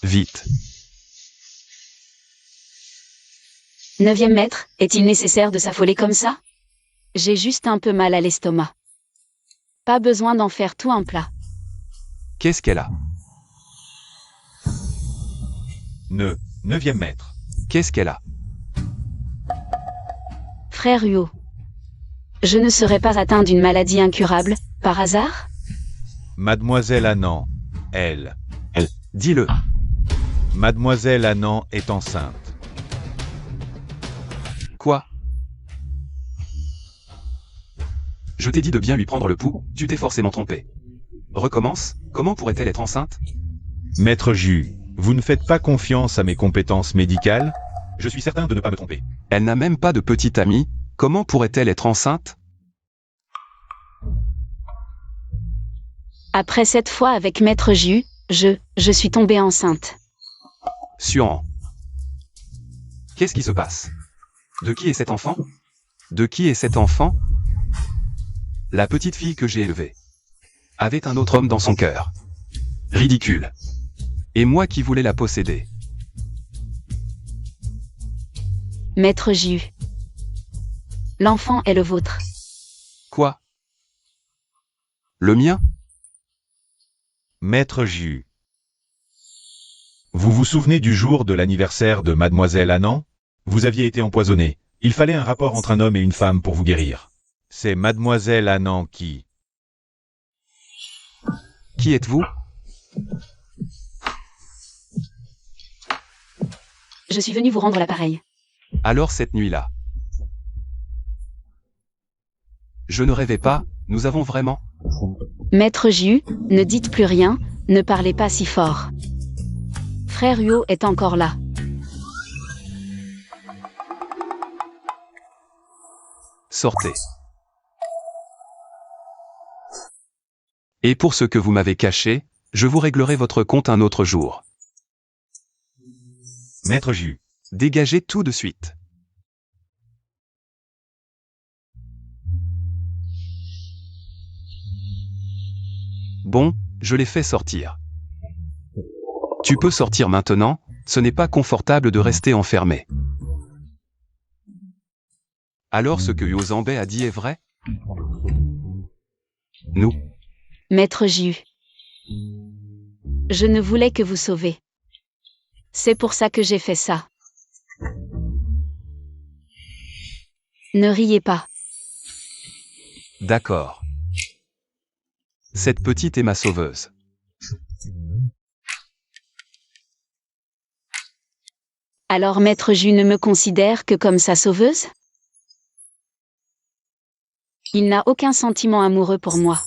Vite. Neuvième maître, est-il nécessaire de s'affoler comme ça? J'ai juste un peu mal à l'estomac. Pas besoin d'en faire tout un plat. Qu'est-ce qu'elle a? Neuvième maître. Qu'est-ce qu'elle a? Frère Huo. Je ne serais pas atteint d'une maladie incurable, par hasard? Mademoiselle Anand, elle. Dis-le. Mademoiselle Anand est enceinte. Quoi? Je t'ai dit de bien lui prendre le pouls, tu t'es forcément trompé. Recommence, comment pourrait-elle être enceinte? Maître Jus, vous ne faites pas confiance à mes compétences médicales? Je suis certain de ne pas me tromper. Elle n'a même pas de petite amie, comment pourrait-elle être enceinte? Après cette fois avec Maître Jus, je suis tombée enceinte. Suan. Qu'est-ce qui se passe? De qui est cet enfant? De qui est cet enfant? La petite fille que j'ai élevée avait un autre homme dans son cœur. Ridicule. Et moi qui voulais la posséder. Maître Jus. L'enfant est le vôtre. Quoi? Le mien? Maître Jus. Vous vous souvenez du jour de l'anniversaire de Mademoiselle Anand? Vous aviez été empoisonné. Il fallait un rapport entre un homme et une femme pour vous guérir. C'est Mademoiselle Anand qui... Qui êtes-vous? Je suis venue vous rendre l'appareil. Alors cette nuit-là. Je ne rêvais pas, nous avons vraiment... Maître Jus, ne dites plus rien, ne parlez pas si fort. Frère Huo est encore là. Sortez. Et pour ce que vous m'avez caché, je vous réglerai votre compte un autre jour. Maître Jus. Dégagez tout de suite. Bon, je l'ai fait sortir. Tu peux sortir maintenant, ce n'est pas confortable de rester enfermé. Alors ce que Huo Zambé a dit est vrai? Nous. Maître Jus. Je ne voulais que vous sauver. C'est pour ça que j'ai fait ça. Ne riez pas. D'accord. Cette petite est ma sauveuse. Alors Maître Jus ne me considère que comme sa sauveuse? Il n'a aucun sentiment amoureux pour moi.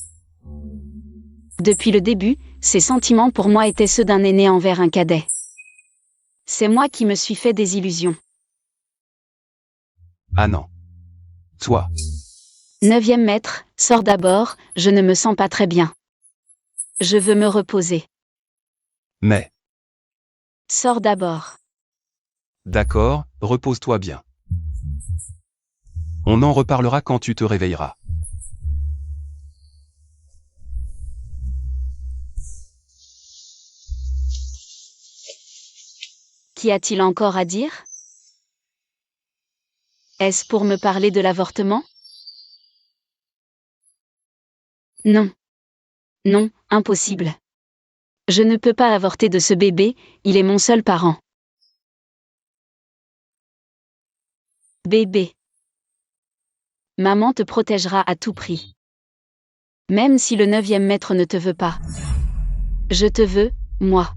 Depuis le début, ses sentiments pour moi étaient ceux d'un aîné envers un cadet. C'est moi qui me suis fait des illusions. Ah non. Toi. Neuvième maître, sors d'abord, je ne me sens pas très bien. Je veux me reposer. Mais. Sors d'abord. D'accord, repose-toi bien. On en reparlera quand tu te réveilleras. Qu'y a-t-il encore à dire? Est-ce pour me parler de l'avortement? Non. Non, impossible. Je ne peux pas avorter de ce bébé, il est mon seul parent. Bébé. Maman te protégera à tout prix. Même si le 9e maître ne te veut pas. Je te veux, moi.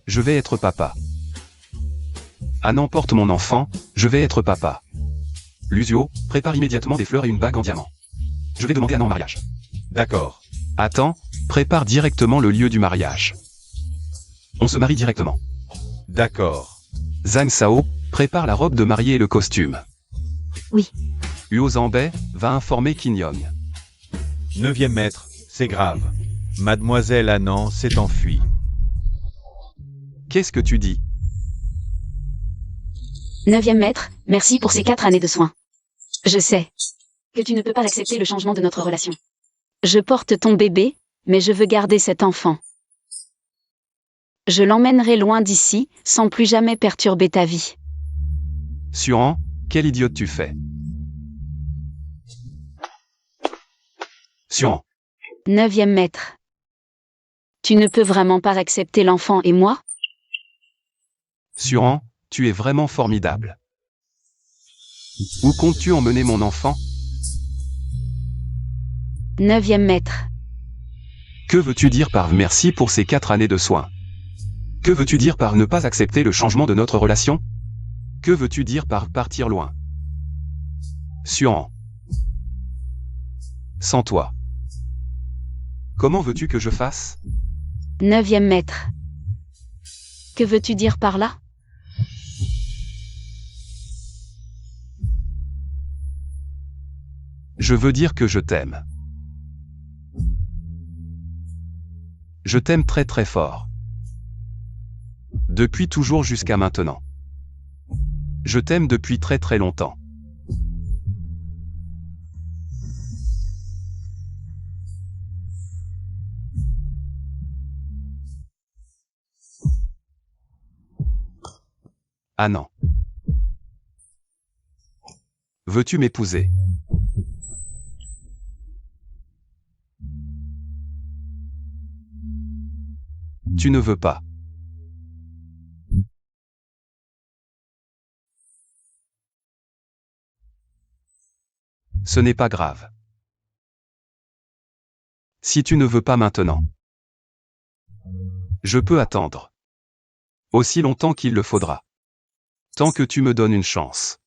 Je vais être papa. Annan porte mon enfant, je vais être papa. Lucio, prépare immédiatement des fleurs et une bague en diamant. Je vais demander Annan en mariage. D'accord. Attends, prépare directement le lieu du mariage. On se marie directement. D'accord. Zhang Sao, prépare la robe de mariée et le costume. Oui. Huo Zambei, va informer Qin Yong. 9e maître, c'est grave. Mademoiselle Annan s'est enfuie. Qu'est-ce que tu dis? 9e maître, merci pour ces 4 années de soins. Je sais que tu ne peux pas accepter le changement de notre relation. Je porte ton bébé, mais je veux garder cet enfant. Je l'emmènerai loin d'ici, sans plus jamais perturber ta vie. Suan, quel idiote tu fais? Suan, 9e maître. Tu ne peux vraiment pas accepter l'enfant et moi? Suan, tu es vraiment formidable. Où comptes-tu emmener mon enfant? 9e maître. Que veux-tu dire par merci pour ces 4 années de soins? Que veux-tu dire par ne pas accepter le changement de notre relation? Que veux-tu dire par partir loin? Suan. Sans toi. Comment veux-tu que je fasse? 9e maître. Que veux-tu dire par là? Je veux dire que je t'aime. Je t'aime très très fort. Depuis toujours jusqu'à maintenant. Je t'aime depuis très très longtemps. Ah non. Veux-tu m'épouser? Tu ne veux pas. Ce n'est pas grave. Si tu ne veux pas maintenant, je peux attendre. Aussi longtemps qu'il le faudra. Tant que tu me donnes une chance.